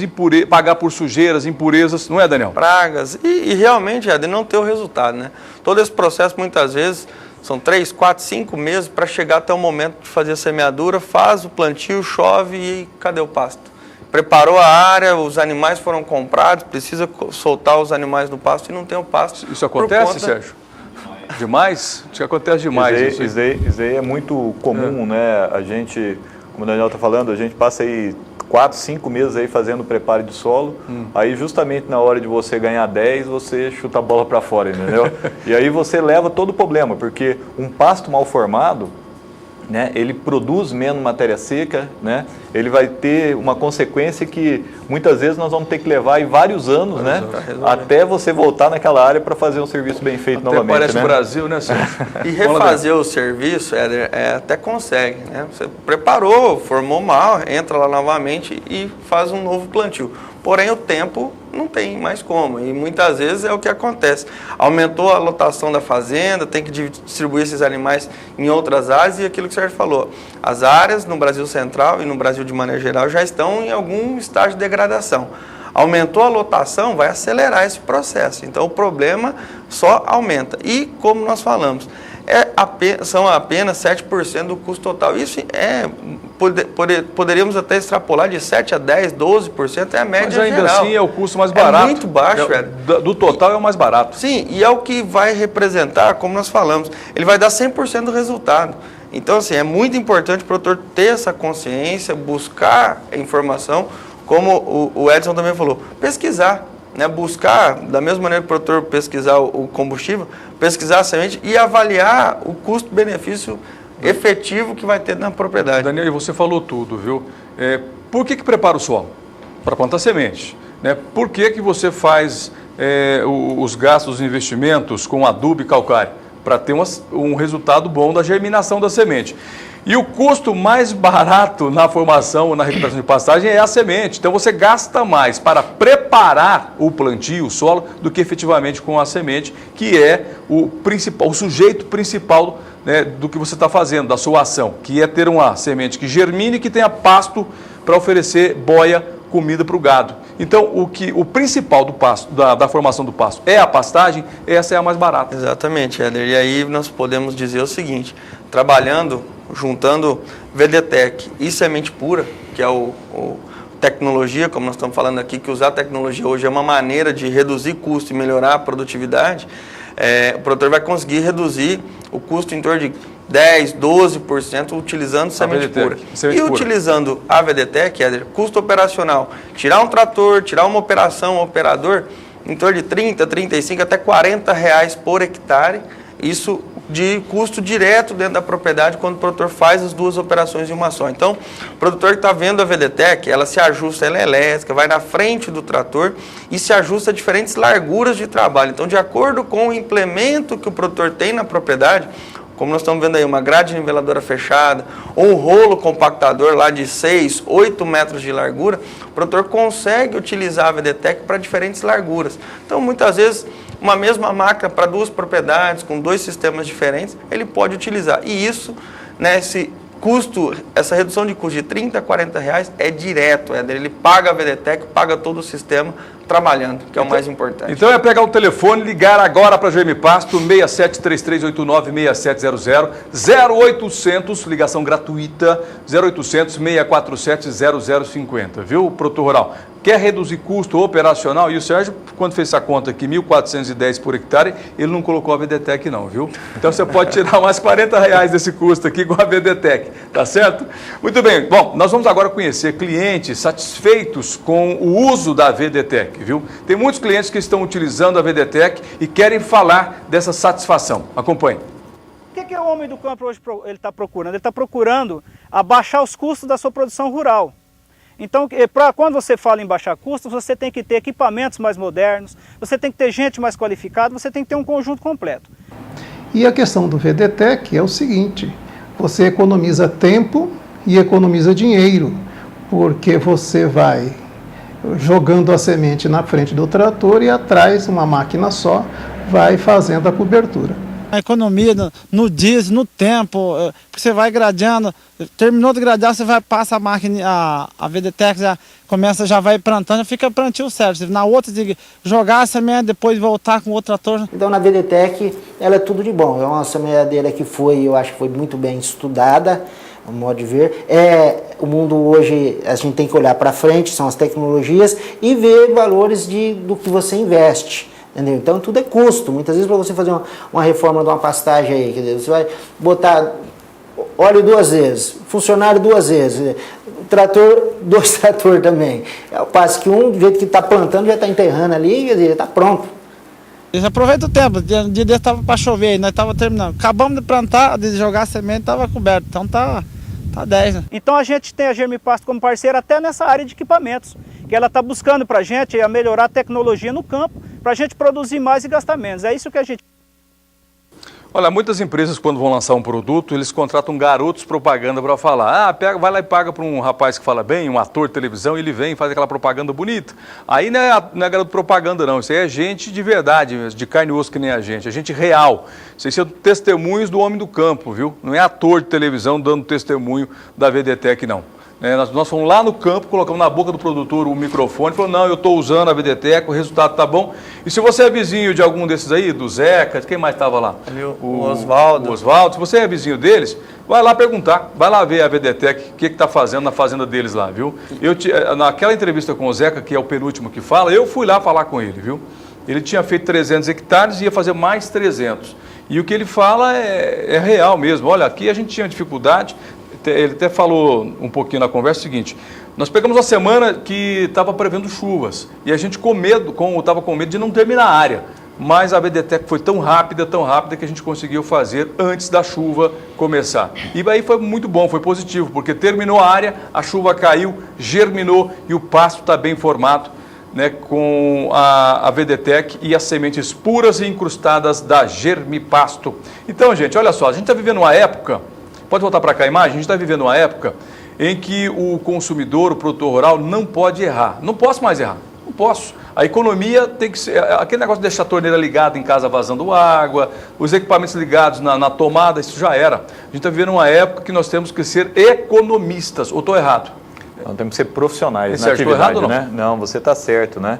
pagar por sujeiras, impurezas, não é, Daniel? Pragas, e realmente, Éder, não ter o resultado, né? Todo esse processo, muitas vezes, são 3, 4, 5 meses para chegar até o momento de fazer a semeadura, faz o plantio, chove e cadê o pasto? Preparou a área, os animais foram comprados, precisa soltar os animais no pasto e não tem o pasto. Isso acontece, Sérgio? Demais? Acho que acontece demais. Isso aí é muito comum, né? A gente, como o Daniel está falando, a gente passa aí 4, 5 meses aí fazendo preparo de solo, aí justamente na hora de você ganhar 10, você chuta a bola para fora, entendeu? E aí você leva todo o problema, porque um pasto mal formado, né, ele produz menos matéria seca, né, ele vai ter uma consequência que muitas vezes nós vamos ter que levar aí vários anos, né, até você voltar naquela área para fazer um serviço bem feito novamente. Parece né? o Brasil, né, Sérgio? E refazer o serviço, Éder, até consegue, né? Você preparou, formou mal, entra lá novamente e faz um novo plantio. Porém, o tempo não tem mais como, e muitas vezes é o que acontece. Aumentou a lotação da fazenda, tem que distribuir esses animais em outras áreas, e aquilo que o Sérgio falou, as áreas no Brasil Central e no Brasil de maneira geral já estão em algum estágio de degradação. Aumentou a lotação, vai acelerar esse processo, então o problema só aumenta. E, como nós falamos, são apenas 7% do custo total. Isso poderíamos até extrapolar de 7 a 10, 12%, é a média geral. Mas ainda assim é o custo mais barato. É muito baixo, do total é o mais barato. Sim, e é o que vai representar, como nós falamos, ele vai dar 100% do resultado. Então, assim, é muito importante o produtor ter essa consciência, buscar informação, como o Edson também falou, pesquisar. Né, buscar, da mesma maneira que o produtor pesquisar o combustível, pesquisar a semente e avaliar o custo-benefício efetivo que vai ter na propriedade. Daniel, e você falou tudo, viu? Por que prepara o solo? Para plantar semente. Né? Por que você faz os gastos, os investimentos com adubo e calcário? Para ter um resultado bom da germinação da semente. E o custo mais barato na formação, na recuperação de pastagem é a semente. Então você gasta mais para preparar o plantio, o solo, do que efetivamente com a semente, que é o sujeito principal, né, do que você está fazendo, da sua ação, que é ter uma semente que germine e que tenha pasto para oferecer boia, comida para o gado. Então, o principal do pasto, da formação do pasto é a pastagem, essa é a mais barata. Exatamente, Éder. E aí nós podemos dizer o seguinte, trabalhando, juntando VDTEC e semente pura, que é o tecnologia, como nós estamos falando aqui, que usar tecnologia hoje é uma maneira de reduzir custo e melhorar a produtividade, o produtor vai conseguir reduzir o custo em torno de 10%, 12% utilizando semente pura. E utilizando a VDTEC, custo operacional, tirar um trator, tirar uma operação, um operador, em torno de 30, 35 até 40 reais por hectare, isso de custo direto dentro da propriedade quando o produtor faz as duas operações em uma só. Então, o produtor que está vendo a VDTEC, ela se ajusta, ela é elétrica, vai na frente do trator e se ajusta a diferentes larguras de trabalho. Então, de acordo com o implemento que o produtor tem na propriedade, como nós estamos vendo aí, uma grade niveladora fechada, ou um rolo compactador lá de 6, 8 metros de largura, o produtor consegue utilizar a VDTEC para diferentes larguras. Então, muitas vezes, uma mesma máquina para duas propriedades, com dois sistemas diferentes, ele pode utilizar. E isso, né, esse custo, essa redução de custo de 30 a 40 reais é direto, ele paga a VDTEC, paga todo o sistema trabalhando, que é o mais importante. Então é pegar o telefone, ligar agora para a Germipasto, 6733896700, 0800, ligação gratuita, 0800 647 0050, viu, produtor rural? Quer reduzir custo operacional? E o Sérgio, quando fez essa conta aqui, 1.410 por hectare, ele não colocou a VDTEC não, viu? Então você pode tirar mais 40 reais desse custo aqui com a VDTEC, tá certo? Muito bem, bom, nós vamos agora conhecer clientes satisfeitos com o uso da VDTEC, viu? Tem muitos clientes que estão utilizando a VDTEC e querem falar dessa satisfação. Acompanhe. O que o homem do campo hoje ele está procurando? Ele está procurando abaixar os custos da sua produção rural. Então, quando você fala em baixar custos, você tem que ter equipamentos mais modernos, você tem que ter gente mais qualificada, você tem que ter um conjunto completo. E a questão do VDTEC é o seguinte, você economiza tempo e economiza dinheiro, porque você vai jogando a semente na frente do trator e atrás, uma máquina só, vai fazendo a cobertura. A economia no diesel, no tempo, você vai gradeando, terminou de gradear, você vai, passa a máquina, a VDTEC já vai plantando, fica plantio certo. Na outra, de jogar a semente, depois voltar com outro trator. Então na VDTEC, ela é tudo de bom. É uma semeadeira que eu acho que foi muito bem estudada, no modo de ver. O mundo hoje, a gente tem que olhar para frente, são as tecnologias, e ver valores do que você investe. Entendeu? Então tudo é custo. Muitas vezes para você fazer uma reforma de uma pastagem aí, quer dizer, você vai botar óleo 2 vezes, funcionário 2 vezes, trator, 2 tratores também. É o passo que do jeito que está plantando, já está enterrando ali, quer dizer, está pronto. Eles aproveitam o tempo, o dia desse estava para chover, nós estávamos terminando. Acabamos de plantar, de jogar a semente, estava coberto, então tá 10. Né? Então a gente tem a Germipasto como parceira até nessa área de equipamentos, que ela está buscando para a gente melhorar a tecnologia no campo, para a gente produzir mais e gastar menos. É isso que a gente... Olha, muitas empresas, quando vão lançar um produto, eles contratam garotos propaganda para falar. Vai lá e paga para um rapaz que fala bem, um ator de televisão, e ele vem e faz aquela propaganda bonita. Aí não é garoto propaganda, não. Isso aí é gente de verdade, de carne e osso que nem a gente. É gente real. Isso aí são testemunhos do homem do campo, viu? Não é ator de televisão dando testemunho da VDTEC, não. Nós fomos lá no campo, colocamos na boca do produtor o microfone, falou, não, eu estou usando a VDTEC, o resultado está bom. E se você é vizinho de algum desses aí, do Zeca, quem mais estava lá? O Oswaldo. O Oswaldo, se você é vizinho deles, vai lá perguntar, vai lá ver a VDTEC, o que está fazendo na fazenda deles lá, viu? Naquela entrevista com o Zeca, que é o penúltimo que fala, eu fui lá falar com ele, viu? Ele tinha feito 300 hectares e ia fazer mais 300. E o que ele fala é real mesmo. Olha, aqui a gente tinha dificuldade. Ele até falou um pouquinho na conversa o seguinte, nós pegamos uma semana que estava prevendo chuvas e a gente estava com medo de não terminar a área, mas a VDTEC foi tão rápida que a gente conseguiu fazer antes da chuva começar. E aí foi muito bom, foi positivo, porque terminou a área, a chuva caiu, germinou e o pasto está bem formado, né, com a VDTEC e as sementes puras e incrustadas da Germipasto. Então, gente, olha só, a gente está vivendo uma época... Pode voltar para cá a imagem? A gente está vivendo uma época em que o consumidor, o produtor rural, não pode errar. Não posso mais errar. Não posso. A economia tem que ser... Aquele negócio de deixar a torneira ligada em casa vazando água, os equipamentos ligados na tomada, isso já era. A gente está vivendo uma época que nós temos que ser economistas. Ou estou errado? Nós temos que ser profissionais na atividade, errado, né? Não, você está certo, né?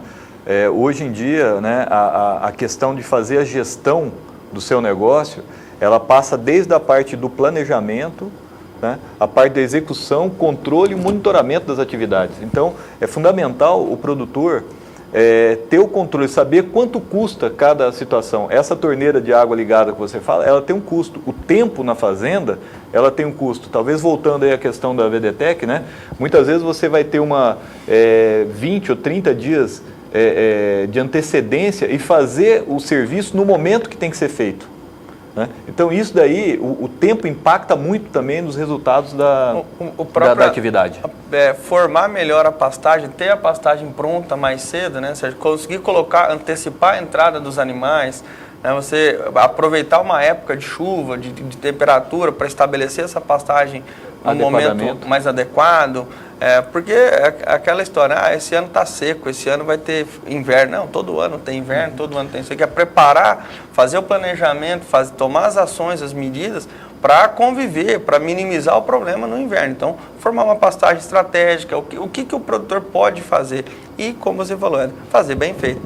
Hoje em dia, né, a questão de fazer a gestão do seu negócio... ela passa desde a parte do planejamento, né? A parte da execução, controle e monitoramento das atividades. Então, é fundamental o produtor ter o controle, saber quanto custa cada situação. Essa torneira de água ligada que você fala, ela tem um custo. O tempo na fazenda, ela tem um custo. Talvez voltando aí à questão da VDTEC, né? Muitas vezes você vai ter 20 ou 30 dias de antecedência e fazer o serviço no momento que tem que ser feito. Né? Então, isso daí, o tempo impacta muito também nos resultados da atividade. Formar melhor a pastagem, ter a pastagem pronta mais cedo, né? Ou seja, conseguir antecipar a entrada dos animais, né? Você aproveitar uma época de chuva, de temperatura, para estabelecer essa pastagem no momento mais adequado. Porque aquela história, esse ano está seco, esse ano vai ter inverno. Não, todo ano tem inverno, todo ano tem isso aqui. É preparar, fazer o planejamento, tomar as ações, as medidas para conviver, para minimizar o problema no inverno. Então, formar uma pastagem estratégica, o que o produtor pode fazer. E, como você falou, fazer bem feito.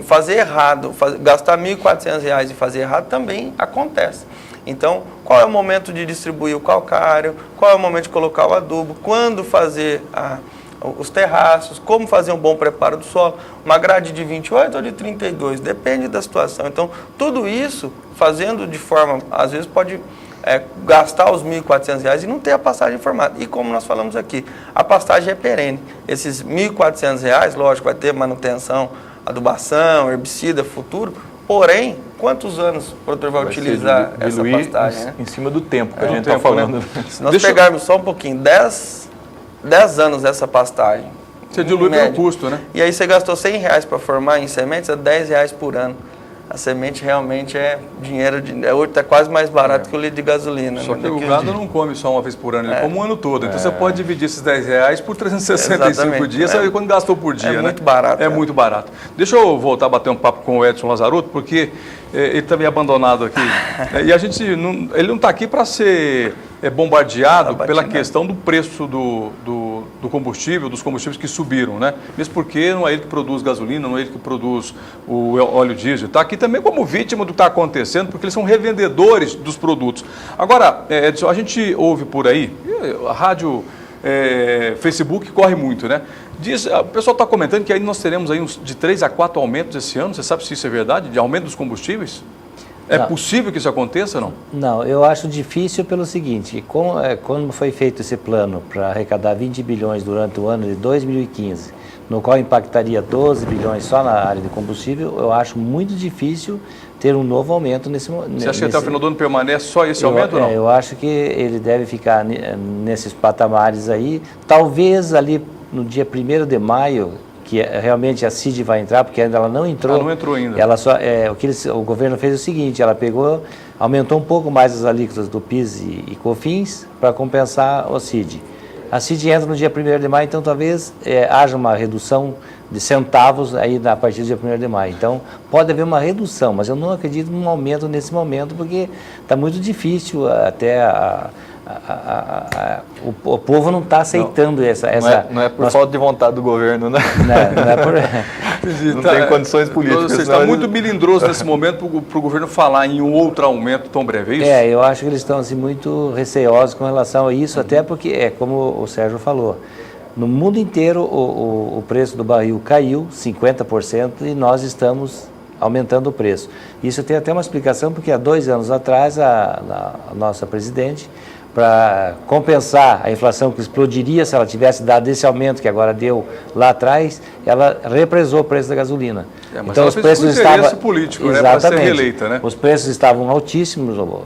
Fazer errado, gastar R$ 1.400 e fazer errado também acontece. Então, qual é o momento de distribuir o calcário, qual é o momento de colocar o adubo, quando fazer os terraços, como fazer um bom preparo do solo, uma grade de 28 ou de 32, depende da situação. Então, tudo isso, fazendo de forma, às vezes pode gastar os R$ 1.400 e não ter a pastagem formada. E como nós falamos aqui, a pastagem é perene. Esses R$ 1.400, lógico, vai ter manutenção, adubação, herbicida, futuro. Porém, quantos anos o produtor vai utilizar essa pastagem? Em cima do tempo que a gente está falando. Se nós pegarmos só um pouquinho, 10 anos essa pastagem. Você dilui pelo custo, né? E aí você gastou R$ 100 para formar em sementes, é R$ 10 por ano. A semente realmente é dinheiro, hoje está quase mais barato que o litro de gasolina. Só que o gado não come só uma vez por ano, ele come o ano todo. Então você pode dividir esses R$ 10 por 365 dias, sabe quanto gastou por dia, né? Muito barato. É muito barato. Deixa eu voltar a bater um papo com o Edson Lazzaroto, porque ele está meio abandonado aqui. E a gente ele não está aqui para ser bombardeado pela questão do preço do combustível, dos combustíveis que subiram, né? Mesmo porque não é ele que produz gasolina, não é ele que produz o óleo diesel. Está aqui também como vítima do que está acontecendo, porque eles são revendedores dos produtos. Agora, Edson, a gente ouve por aí, a rádio, Facebook corre muito, né? O pessoal está comentando que aí nós teremos aí de 3 a 4 aumentos esse ano. Você sabe se isso é verdade, de aumento dos combustíveis? É possível que isso aconteça ou não? Não, eu acho difícil pelo seguinte, quando foi feito esse plano para arrecadar 20 bilhões durante o ano de 2015, no qual impactaria 12 bilhões só na área de combustível, eu acho muito difícil ter um novo aumento nesse momento. Você acha que até o final do ano permanece só esse aumento ou não? Eu acho que ele deve ficar nesses patamares aí, talvez ali no dia 1º de maio, que realmente a CID vai entrar, porque ainda ela não entrou. Ela não entrou ainda. Ela só, o governo fez o seguinte, ela aumentou um pouco mais as alíquotas do PIS e COFINS para compensar o CID. A CID entra no dia 1º de maio, então talvez haja uma redução de centavos aí a partir do dia 1º de maio. Então pode haver uma redução, mas eu não acredito num aumento nesse momento, porque está muito difícil até o povo não está aceitando essa... Não é por falta de vontade do governo, né? Não é por... Não tem condições políticas. Você está muito melindroso nesse momento para o governo falar em um outro aumento tão breve, é isso? Eu acho que eles estão assim, muito receosos com relação a isso, até porque, como o Sérgio falou, no mundo inteiro o preço do barril caiu 50% e nós estamos aumentando o preço. Isso tem até uma explicação, porque há 2 anos atrás a nossa presidente, para compensar a inflação que explodiria se ela tivesse dado esse aumento que agora deu lá atrás, ela represou o preço da gasolina. Mas então os preços estavam político, né, para ser reeleita, né? Os preços estavam altíssimos no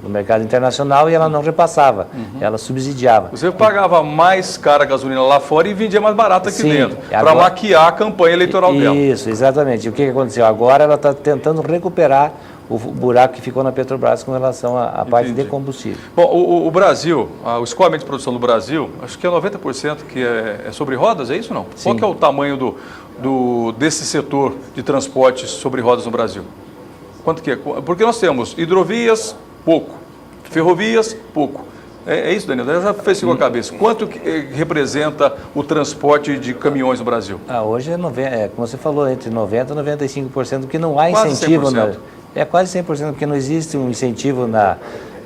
mercado internacional e ela não repassava, ela subsidiava. Você pagava mais cara a gasolina lá fora e vendia mais barato aqui dentro, para maquiar a campanha eleitoral dela. Isso, exatamente. E o que aconteceu? Agora ela está tentando recuperar o buraco que ficou na Petrobras com relação à parte de combustível. Bom, o Brasil, o escoamento de produção do Brasil, acho que é 90% que é sobre rodas, é isso ou não? Sim. Qual que é o tamanho desse setor de transporte sobre rodas no Brasil? Quanto que é? Porque nós temos hidrovias, pouco. Ferrovias, pouco. É isso, Daniel? Eu já fez com a cabeça. Quanto que representa o transporte de caminhões no Brasil? Hoje como você falou, entre 90% e 95%, porque não há incentivo. É quase 100%, porque não existe um incentivo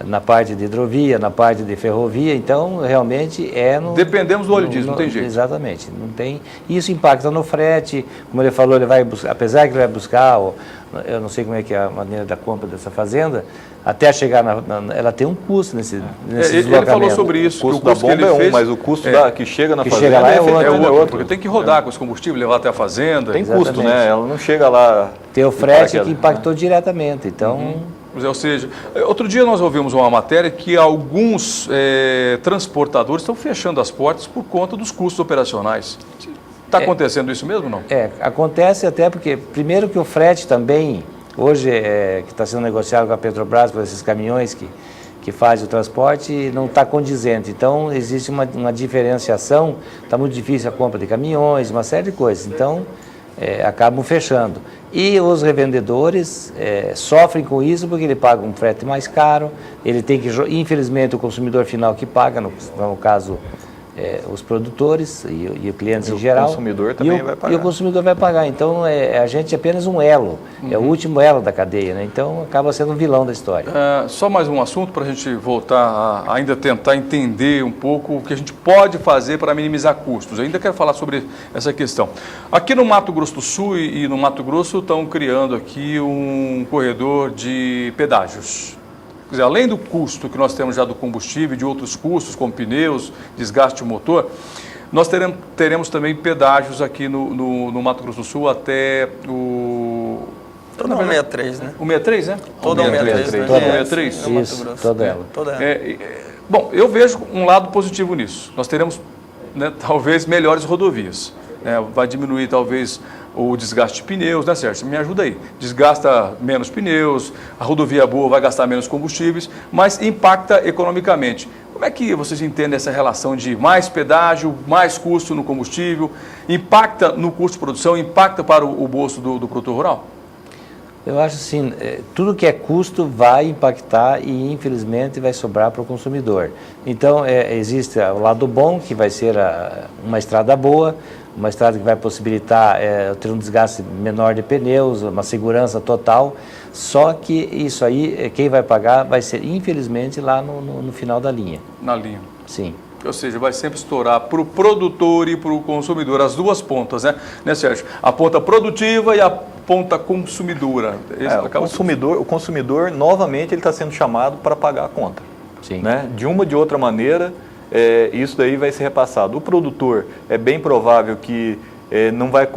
na parte de hidrovia, na parte de ferrovia, então realmente Dependemos do óleo diesel, não tem jeito. Exatamente, não tem. Isso impacta no frete, como ele falou, ele vai buscar, apesar que ele vai buscar, eu não sei como é que é a maneira da compra dessa fazenda, até chegar ela tem um custo nesse deslocamento. Ele falou sobre isso. O custo da bomba é um, mas o custo que chega na fazenda chega lá é outro. Porque tem que rodar com esse combustível, levar até a fazenda. Tem custo, né? Ela não chega lá... Tem o frete que impactou diretamente, então... Ou seja, outro dia nós ouvimos uma matéria que alguns transportadores estão fechando as portas por conta dos custos operacionais. Está acontecendo isso mesmo ou não? Acontece até porque, primeiro que o frete também, hoje que está sendo negociado com a Petrobras, por esses caminhões que fazem o transporte, não está condizente. Então, existe uma diferenciação, está muito difícil a compra de caminhões, uma série de coisas. Então, acabam fechando. E os revendedores sofrem com isso porque ele paga um frete mais caro, ele tem que, infelizmente, o consumidor final que paga, no caso, os produtores e os clientes em geral. O consumidor também vai pagar. E o consumidor vai pagar. Então, a gente é apenas um elo, é o último elo da cadeia, né? Então, acaba sendo um vilão da história. Só mais um assunto para a gente voltar a ainda tentar entender um pouco o que a gente pode fazer para minimizar custos. Eu ainda quero falar sobre essa questão. Aqui no Mato Grosso do Sul e no Mato Grosso estão criando aqui um corredor de pedágios. Quer dizer, além do custo que nós temos já do combustível e de outros custos, como pneus, desgaste do motor, nós teremos também pedágios aqui no Mato Grosso do Sul até o... Toda a 63, né? O 63, né? Toda a 63, né? Toda a 63? Isso, toda ela. Bom, eu vejo um lado positivo nisso. Nós teremos, né, talvez, melhores rodovias. Vai diminuir, talvez, o desgaste de pneus, né, Sérgio? Me ajuda aí. Desgasta menos pneus, a rodovia boa vai gastar menos combustíveis, mas impacta economicamente. Como é que vocês entendem essa relação de mais pedágio, mais custo no combustível? Impacta no custo de produção, impacta para o bolso do produtor rural? Eu acho assim, tudo que é custo vai impactar e infelizmente vai sobrar para o consumidor. Então existe o lado bom, que vai ser uma estrada boa, uma estrada que vai possibilitar ter um desgaste menor de pneus, uma segurança total, só que isso aí, quem vai pagar vai ser infelizmente lá no final da linha. Na linha. Sim. Ou seja, vai sempre estourar para o produtor e para o consumidor, as duas pontas, né, Sérgio? A ponta produtiva e a ponta consumidora. O consumidor, novamente, ele está sendo chamado para pagar a conta. Sim. Né? De uma ou de outra maneira, isso daí vai ser repassado. O produtor, é bem provável que não vai...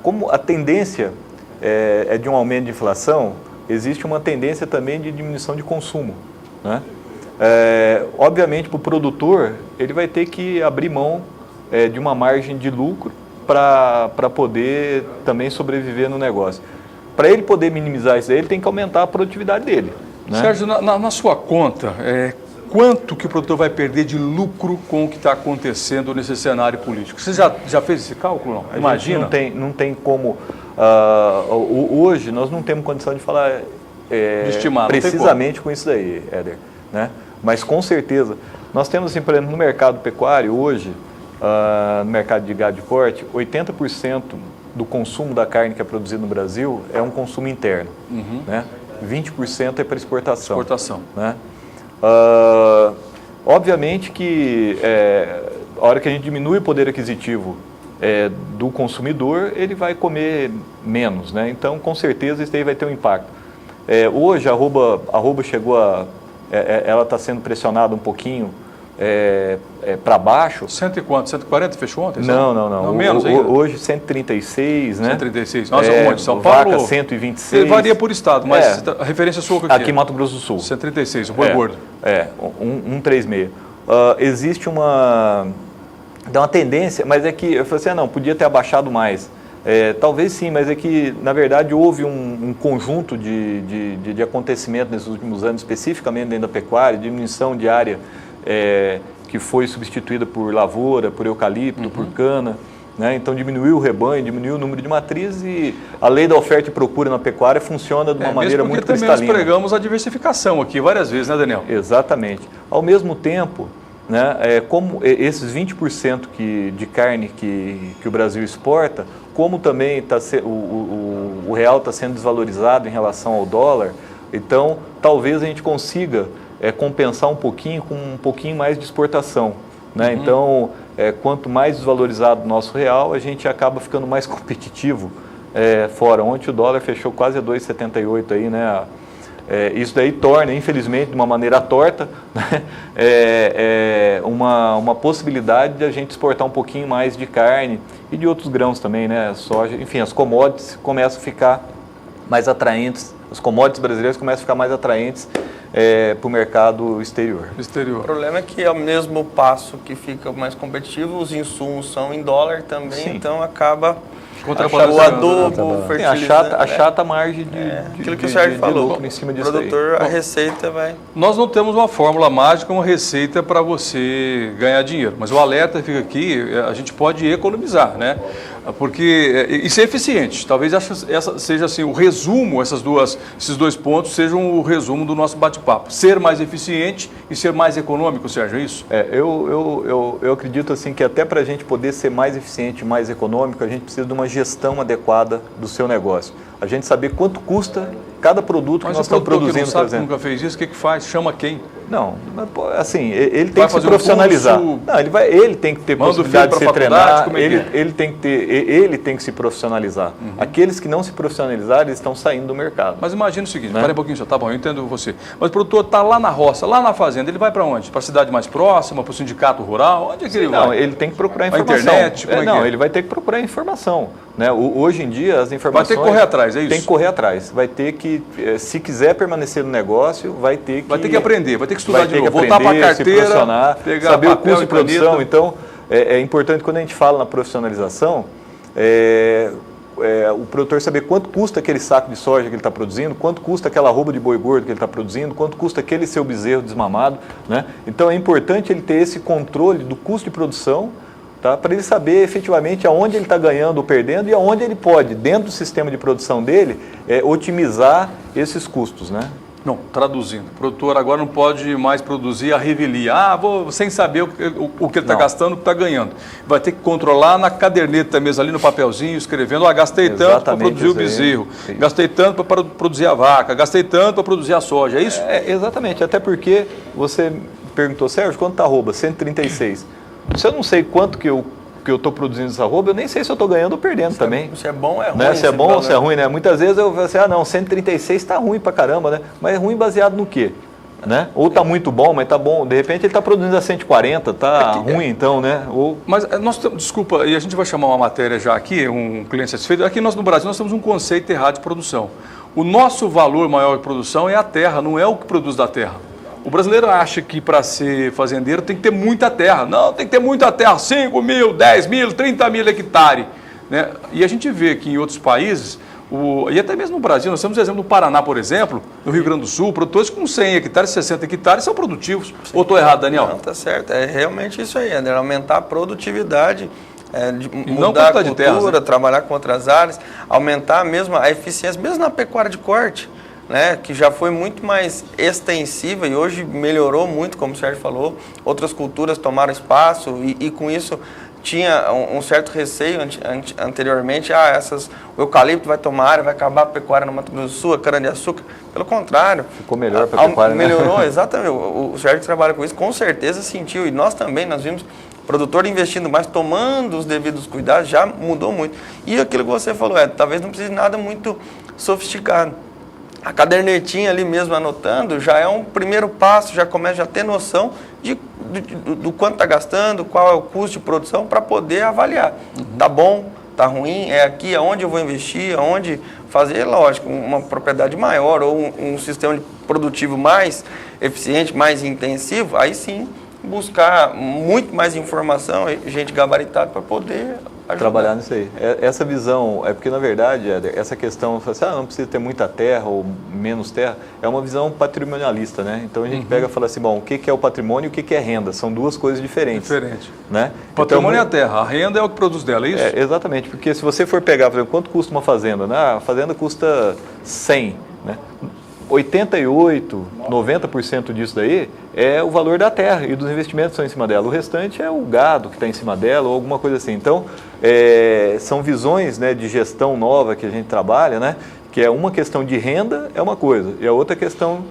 como a tendência é de um aumento de inflação, existe uma tendência também de diminuição de consumo, né? Obviamente, para o produtor, ele vai ter que abrir mão de uma margem de lucro para poder também sobreviver no negócio. Para ele poder minimizar isso aí, ele tem que aumentar a produtividade dele, né? Sérgio, na sua conta, quanto que o produtor vai perder de lucro com o que está acontecendo nesse cenário político? Você já fez esse cálculo? Não? Imagina. Não tem como... hoje, nós não temos condição de falar de estimar, precisamente com isso daí, Éder, né? Mas com certeza, nós temos assim, por exemplo, no mercado pecuário hoje, no mercado de gado de corte, 80% do consumo da carne que é produzido no Brasil é um consumo interno, né? 20% é para exportação. Né? Obviamente que a hora que a gente diminui o poder aquisitivo do consumidor, ele vai comer menos, né? Então, com certeza, isso aí vai ter um impacto. Hoje, a arroba chegou a... ela está sendo pressionada um pouquinho para baixo. 100 e quanto? 140 fechou ontem? Não. Menos ainda? Hoje 136, né? 136. Nossa, onde? São Vaca Paulo? 126. Ele varia por estado, mas a referência sua aqui. Aqui em Mato Grosso do Sul. 136, o boi gordo. 136. Existe uma tendência, mas é que eu falei assim, não, podia ter abaixado mais. Talvez sim, mas é que, na verdade, houve um conjunto de acontecimentos nesses últimos anos, especificamente dentro da pecuária, diminuição de área que foi substituída por lavoura, por eucalipto, por cana, né? Então diminuiu o rebanho, diminuiu o número de matrizes e a lei da oferta e procura na pecuária funciona de uma maneira muito cristalina. Também nós pregamos a diversificação aqui várias vezes, né, Daniel? Exatamente. Ao mesmo tempo, né, como esses 20% de carne que o Brasil exporta, como também o real está sendo desvalorizado em relação ao dólar, então talvez a gente consiga compensar um pouquinho com um pouquinho mais de exportação, né? Então, quanto mais desvalorizado o nosso real, a gente acaba ficando mais competitivo fora. Ontem o dólar fechou quase a 2,78 aí, né? Isso daí torna, infelizmente, de uma maneira torta, né? Uma possibilidade de a gente exportar um pouquinho mais de carne e de outros grãos também, né? Soja, enfim, as commodities começam a ficar mais atraentes, as commodities brasileiras começam a ficar mais atraentes para o mercado exterior. O problema é que ao mesmo passo que fica mais competitivo, os insumos são em dólar também, Sim. Então acaba o adobo, o fertilizante. Achata a margem aquilo que o Sérgio falou, lucro em cima o disso produtor, aí. a receita vai... Nós não temos uma fórmula mágica, uma receita para você ganhar dinheiro, mas o alerta fica aqui, a gente pode economizar, né? Porque isso é eficiente. Talvez essa seja assim, o resumo, esses dois pontos sejam o resumo do nosso bate-papo. Ser mais eficiente e ser mais econômico, Sérgio, é isso? Eu acredito assim que até para a gente poder ser mais eficiente, mais econômico, a gente precisa de uma gestão adequada do seu negócio. A gente saber quanto custa cada produto que nós estamos produzindo, por exemplo. Nunca fez isso, o que faz? Chama quem? Não, assim, ele tem que se profissionalizar. Não, ele tem que ter possibilidade de se treinar, ele tem que se profissionalizar. Aqueles que não se profissionalizarem, eles estão saindo do mercado. Mas imagina o seguinte, para um pouquinho só, tá bom, eu entendo você. Mas o produtor está lá na roça, lá na fazenda, ele vai para onde? Para a cidade mais próxima, para o sindicato rural? Onde é que ele vai? Não, ele tem que procurar informação. A internet? Ele vai ter que procurar informação. Né? Hoje em dia, as informações... Vai ter que correr atrás, é isso? Tem que correr atrás. Vai ter que, se quiser permanecer no negócio, vai ter que aprender, vai ter que estudar de novo, voltar para a carteira, saber o custo de produção. Então, é importante, quando a gente fala na profissionalização, o produtor saber quanto custa aquele saco de soja que ele está produzindo, quanto custa aquela arroba de boi gordo que ele está produzindo, quanto custa aquele seu bezerro desmamado, né? Então, é importante ele ter esse controle do custo de produção, tá? Para ele saber efetivamente aonde ele está ganhando ou perdendo e aonde ele pode, dentro do sistema de produção dele, otimizar esses custos, né? Não, traduzindo, o produtor agora não pode mais produzir a revelia, sem saber o que ele está gastando, o que está ganhando. Vai ter que controlar na caderneta mesmo, ali no papelzinho, escrevendo, gastei tanto para produzir o bezerro, gastei tanto para produzir a vaca, gastei tanto para produzir a soja, é isso? Exatamente, até porque você perguntou, Sérgio, quanto está a arroba? 136. Se eu não sei quanto que eu estou produzindo essa arroba, eu nem sei se eu estou ganhando ou perdendo também. Se é bom ou é ruim. Né? Se é bom ou se é ruim, né? Muitas vezes eu falo assim, 136 está ruim pra caramba, né? Mas é ruim baseado no quê? Né? Ou está muito bom, mas está bom. De repente ele está produzindo a 140, está ruim então, né? Mas desculpa, e a gente vai chamar uma matéria já aqui, um cliente satisfeito. Aqui no Brasil nós temos um conceito errado de produção. O nosso valor maior de produção é a terra, não é o que produz da terra. O brasileiro acha que para ser fazendeiro tem que ter muita terra. Não, tem que ter muita terra, 5 mil, 10 mil, 30 mil hectares. Né? E a gente vê que em outros países, e até mesmo no Brasil, nós temos o exemplo do Paraná, por exemplo, no Rio Grande do Sul, produtores com 100 hectares, 60 hectares são produtivos. Sim. Ou estou errado, Daniel? Não, está certo. É realmente isso aí, André, aumentar a produtividade, mudar a cultura, terras, né? Trabalhar com outras áreas, aumentar mesmo a eficiência, mesmo na pecuária de corte. Né, que já foi muito mais extensiva e hoje melhorou muito, como o Sérgio falou, outras culturas tomaram espaço e com isso tinha um certo receio anteriormente, o eucalipto vai tomar área, vai acabar a pecuária no Mato Grosso do Sul, a cana-de-açúcar, pelo contrário. Ficou melhor para a pecuária, né? Melhorou, exatamente, o Sérgio que trabalha com isso, com certeza sentiu, e nós também, nós vimos o produtor investindo mais, tomando os devidos cuidados, já mudou muito. E aquilo que você falou, talvez não precise de nada muito sofisticado. A cadernetinha ali mesmo anotando já é um primeiro passo, já começa a ter noção do quanto está gastando, qual é o custo de produção para poder avaliar. Tá bom, tá ruim, é aqui, aonde eu vou investir, aonde fazer, lógico, uma propriedade maior ou um sistema produtivo mais eficiente, mais intensivo, aí sim buscar muito mais informação, gente gabaritada para poder ajudar. Trabalhar nisso aí. Essa visão, porque na verdade, essa questão, assim, não precisa ter muita terra ou menos terra, é uma visão patrimonialista, né? Então a gente pega e fala assim, bom, o que é o patrimônio e o que é renda? São duas coisas diferentes. Né? O patrimônio é a terra, a renda é o que produz dela, é isso? Exatamente, porque se você for pegar, por exemplo, quanto custa uma fazenda? A fazenda custa 100, né? 88%, 90% disso daí é o valor da terra e dos investimentos que estão em cima dela. O restante é o gado que está em cima dela ou alguma coisa assim. Então, são visões, né, de gestão nova que a gente trabalha, né, que é uma questão de renda é uma coisa e a outra questão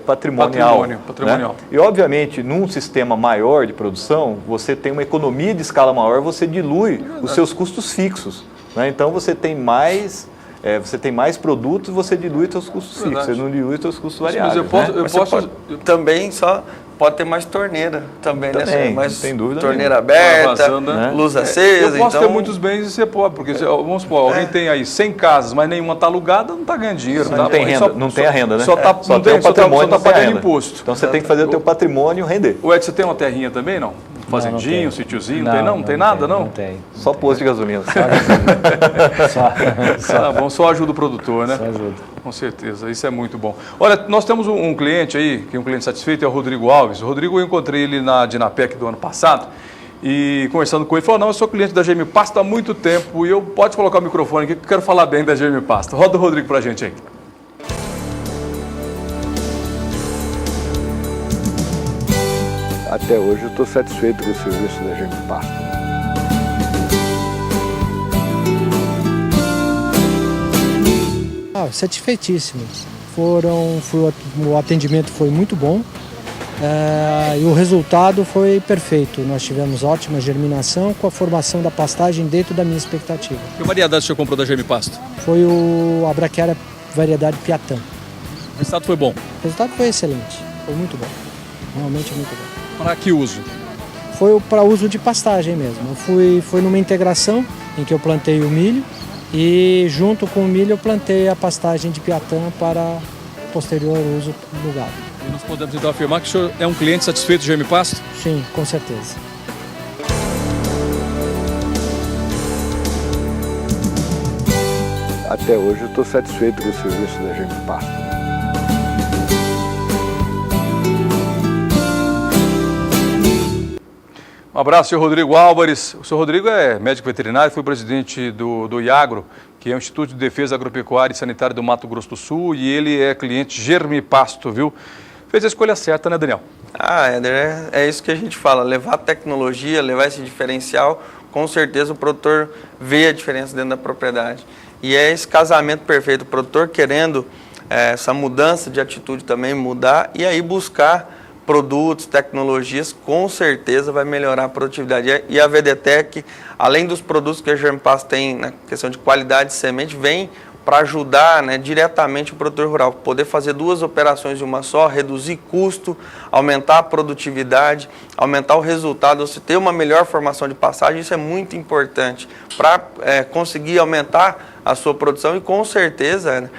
patrimonial. Patrimonial. Né? E, obviamente, num sistema maior de produção, você tem uma economia de escala maior, você dilui os seus custos fixos. Né? Então, você tem mais produtos, você dilui os seus custos fixos, você não dilui os seus custos variáveis. Mas eu posso também só pode ter mais torneira também, né? Mais sem dúvida torneira aberta, vazando, né? luz acesa. Eu posso então... ter muitos bens e ser pobre, porque vamos supor, alguém tem aí 100 casas, mas nenhuma está alugada, não está ganhando dinheiro. Não tem renda, não tem a renda, né? Só tem o patrimônio, só está pagando imposto. Então você tem que fazer o teu patrimônio render. O Edson, você tem uma terrinha também, não? Fazendinho, sítiozinho, não tem nada, não? Não tem. Só posto de gasolina. Tá bom, só ajuda o produtor, né? Só ajuda. Com certeza, isso é muito bom. Olha, nós temos um cliente aí, que é um cliente satisfeito, é o Rodrigo Alves. O Rodrigo, eu encontrei ele na Dinapec do ano passado e conversando com ele, falou, não, eu sou cliente da GM Pasto há muito tempo e eu pode colocar o microfone aqui que eu quero falar bem da GM Pasto. Roda o Rodrigo pra gente aí. Até hoje eu estou satisfeito com o serviço da GM Pasto. Satisfeitíssimo. O atendimento foi muito bom e o resultado foi perfeito. Nós tivemos ótima germinação com a formação da pastagem dentro da minha expectativa. Que variedade o senhor comprou da GM Pasto? Foi a braquiária variedade Piatã. O resultado foi bom? O resultado foi excelente, foi muito bom, realmente muito bom. Para que uso? Foi para uso de pastagem mesmo. Foi numa integração em que eu plantei o milho e junto com o milho eu plantei a pastagem de Piatã para posterior uso do gado. E nós podemos então afirmar que o senhor é um cliente satisfeito do GM Pasto? Sim, com certeza. Até hoje eu estou satisfeito com o serviço da GM Pasto. Um abraço, senhor Rodrigo Álvares. O senhor Rodrigo é médico veterinário, foi presidente do IAGRO, que é o Instituto de Defesa Agropecuária e Sanitária do Mato Grosso do Sul, e ele é cliente GM Pasto, viu? Fez a escolha certa, né, Daniel? Éder, é isso que a gente fala, levar tecnologia, levar esse diferencial, com certeza o produtor vê a diferença dentro da propriedade. E é esse casamento perfeito, o produtor querendo essa mudança de atitude também, mudar, e aí buscar produtos, tecnologias, com certeza vai melhorar a produtividade. E a VDTEC, além dos produtos que a GM Pasto tem na questão de qualidade de semente, vem para ajudar, né, diretamente o produtor rural, poder fazer duas operações de uma só, reduzir custo, aumentar a produtividade, aumentar o resultado, você ter uma melhor formação de pastagem, isso é muito importante para conseguir aumentar a sua produção e com certeza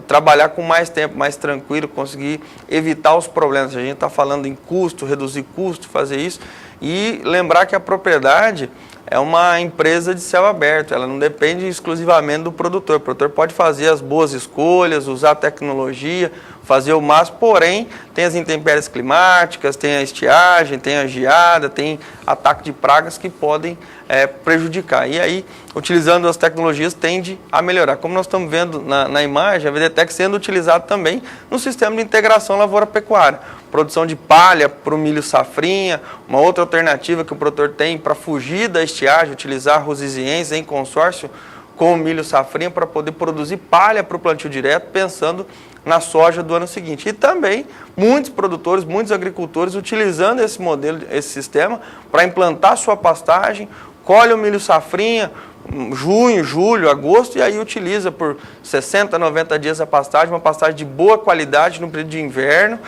trabalhar com mais tempo, mais tranquilo, conseguir evitar os problemas. A gente está falando em custo, reduzir custo, fazer isso e lembrar que a propriedade é uma empresa de céu aberto, ela não depende exclusivamente do produtor. O produtor pode fazer as boas escolhas, usar a tecnologia, fazer o máximo, porém tem as intempéries climáticas, tem a estiagem, tem a geada, tem ataque de pragas que podem prejudicar. E aí, utilizando as tecnologias, tende a melhorar. Como nós estamos vendo na imagem, a VDTEC sendo utilizada também no sistema de integração lavoura-pecuária. Produção de palha para o milho safrinha, uma outra alternativa que o produtor tem para fugir da estiagem, utilizar a rosiziense em consórcio com o milho safrinha para poder produzir palha para o plantio direto, pensando na soja do ano seguinte. E também muitos produtores, muitos agricultores utilizando esse modelo, esse sistema para implantar sua pastagem, colhe o milho safrinha, junho, julho, agosto, e aí utiliza por 60, 90 dias a pastagem, uma pastagem de boa qualidade no período de inverno,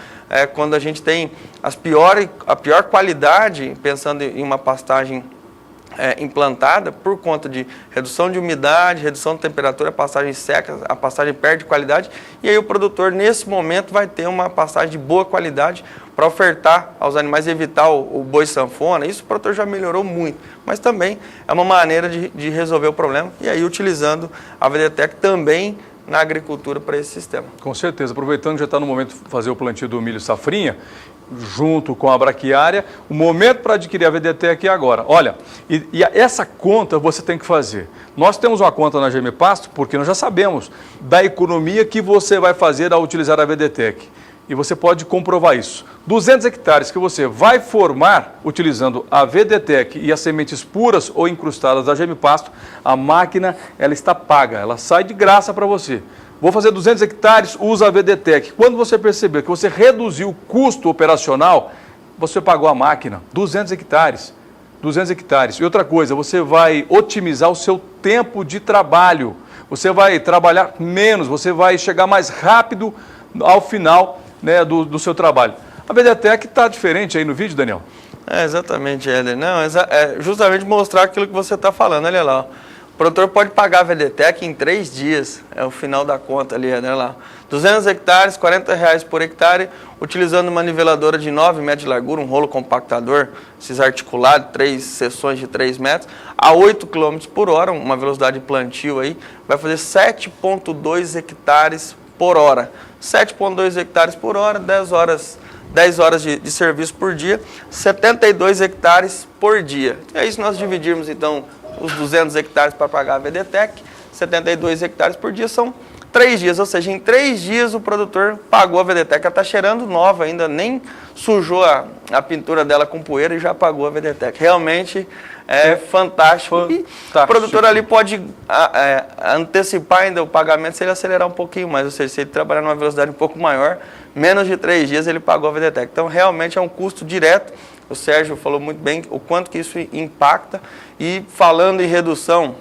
quando a gente tem a pior qualidade, pensando em uma pastagem implantada, por conta de redução de umidade, redução de temperatura, a pastagem seca, a pastagem perde qualidade, e aí o produtor, nesse momento, vai ter uma pastagem de boa qualidade para ofertar aos animais, evitar o boi sanfona. Isso o produtor já melhorou muito, mas também é uma maneira de resolver o problema, e aí utilizando a VDTEC também na agricultura para esse sistema. Com certeza, aproveitando que já está no momento de fazer o plantio do milho safrinha, junto com a braquiária, o momento para adquirir a VDTEC é agora. Olha, e essa conta você tem que fazer. Nós temos uma conta na GM Pasto, porque nós já sabemos da economia que você vai fazer ao utilizar a VDTEC. E você pode comprovar isso. 200 hectares que você vai formar utilizando a VDTEC e as sementes puras ou incrustadas da GM Pasto, a máquina ela está paga, ela sai de graça para você. vou fazer 200 hectares, usa a VDTEC. Quando você perceber que você reduziu o custo operacional, você pagou a máquina, 200 hectares. 200 hectares. E outra coisa, você vai otimizar o seu tempo de trabalho. Você vai trabalhar menos, você vai chegar mais rápido ao final, né, do seu trabalho. A VDTEC está diferente aí no vídeo, Daniel? Exatamente, Éder. Não, é justamente mostrar aquilo que você está falando, olha lá. O produtor pode pagar a VDTEC em 3 dias, é o final da conta ali, olha lá. 200 hectares, R$40 por hectare, utilizando uma niveladora de 9 metros de largura, um rolo compactador, esses articulados, 3 seções de 3 metros, a 8 km por hora, uma velocidade de plantio aí, vai fazer 7,2 hectares por hora. 7,2 hectares por hora, 10 horas de serviço por dia, 72 hectares por dia. E aí, se nós dividirmos, então, os 200 hectares para pagar a VDTEC, 72 hectares por dia são 3 dias, ou seja, em 3 dias o produtor pagou a VDTEC. Ela está cheirando nova ainda, nem sujou a pintura dela com poeira e já pagou a VDTEC. Realmente é fantástico. E o produtor ali pode antecipar ainda o pagamento se ele acelerar um pouquinho mais, ou seja, se ele trabalhar numa velocidade um pouco maior, menos de 3 dias ele pagou a VDTEC. Então realmente é um custo direto. O Sérgio falou muito bem o quanto que isso impacta. E falando em redução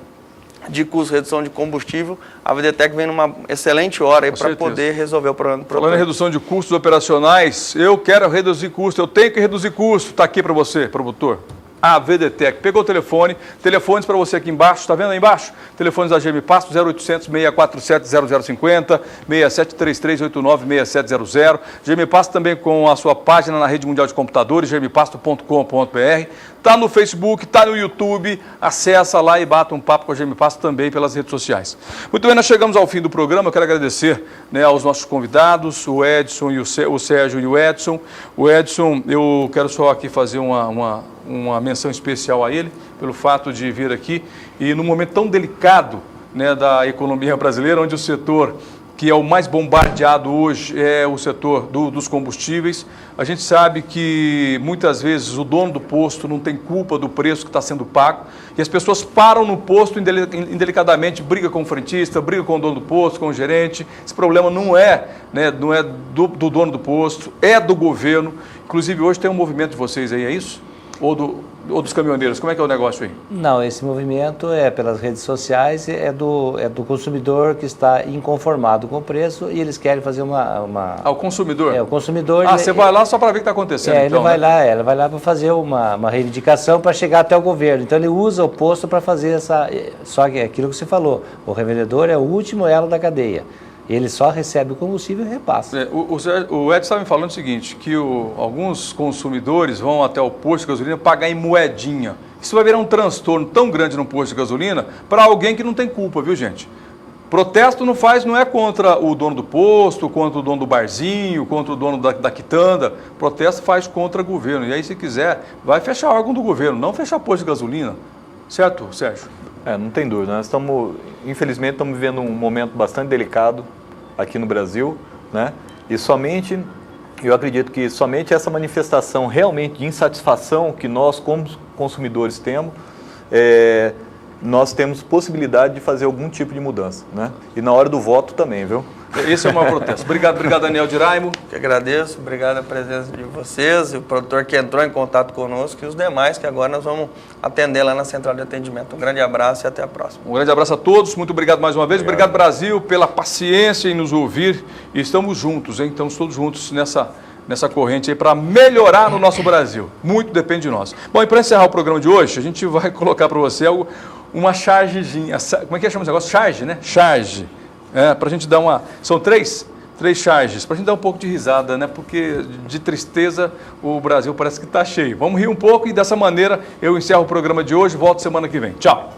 de custo, redução de combustível, a VDTEC vem numa excelente hora para poder resolver o problema do produtor. Falando em redução de custos operacionais, eu quero reduzir custo, eu tenho que reduzir custo. Está aqui para você, produtor. A VDTEC. Pegou o telefone, telefones para você aqui embaixo, está vendo aí embaixo? Telefones da GM Pasto, 0800 647 0050, 6733896700. GM Pasto também com a sua página na Rede Mundial de Computadores, gmpasto.com.br. Está no Facebook, está no YouTube, acessa lá e bata um papo com a GM Pasto também pelas redes sociais. Muito bem, nós chegamos ao fim do programa, eu quero agradecer, né, aos nossos convidados, o Edson e o Sérgio e o Edson. O Edson, eu quero só aqui fazer uma menção especial a ele, pelo fato de vir aqui e num momento tão delicado, né, da economia brasileira, onde o setor que é o mais bombardeado hoje é o setor dos combustíveis. A gente sabe que muitas vezes o dono do posto não tem culpa do preço que está sendo pago e as pessoas param no posto indelicadamente, briga com o frentista, briga com o dono do posto, com o gerente. Esse problema não é, né, do dono do posto, é do governo. Inclusive hoje tem um movimento de vocês aí, é isso? Ou dos caminhoneiros? Como é que é o negócio aí? Não, esse movimento é pelas redes sociais, é do consumidor que está inconformado com o preço e eles querem fazer o consumidor? É, o consumidor... você vai lá só para ver o que está acontecendo, então, ele vai lá para fazer uma reivindicação para chegar até o governo. Então ele usa o posto para fazer só que é aquilo que você falou, o revendedor é o último elo da cadeia. Ele só recebe o combustível e repassa. O Edson estava me falando o seguinte, que alguns consumidores vão até o posto de gasolina pagar em moedinha. Isso vai virar um transtorno tão grande no posto de gasolina para alguém que não tem culpa, viu, gente? Protesto não é contra o dono do posto, contra o dono do barzinho, contra o dono da quitanda. Protesto faz contra o governo. E aí, se quiser, vai fechar órgão do governo, não fechar posto de gasolina. Certo, Sérgio? Não tem dúvida. Nós infelizmente, estamos vivendo um momento bastante delicado aqui no Brasil, né? E eu acredito que somente essa manifestação realmente de insatisfação que nós, como consumidores, temos, nós temos possibilidade de fazer algum tipo de mudança, né? E na hora do voto também, viu? Esse é o maior protesto. Obrigado, Daniel Diraimo. Que agradeço, obrigado a presença de vocês, e o produtor que entrou em contato conosco e os demais que agora nós vamos atender lá na central de atendimento. Um grande abraço e até a próxima. Um grande abraço a todos, muito obrigado mais uma vez. Obrigado, Brasil, pela paciência em nos ouvir. E estamos juntos, hein? Estamos todos juntos nessa corrente aí para melhorar no nosso Brasil. Muito depende de nós. Bom, e para encerrar o programa de hoje, a gente vai colocar para você uma chargezinha. Como é que chama esse negócio? Charge, né? Charge. Para a gente dar são três charges, para a gente dar um pouco de risada, né? Porque de tristeza o Brasil parece que está cheio. Vamos rir um pouco e dessa maneira eu encerro o programa de hoje, volto semana que vem. Tchau!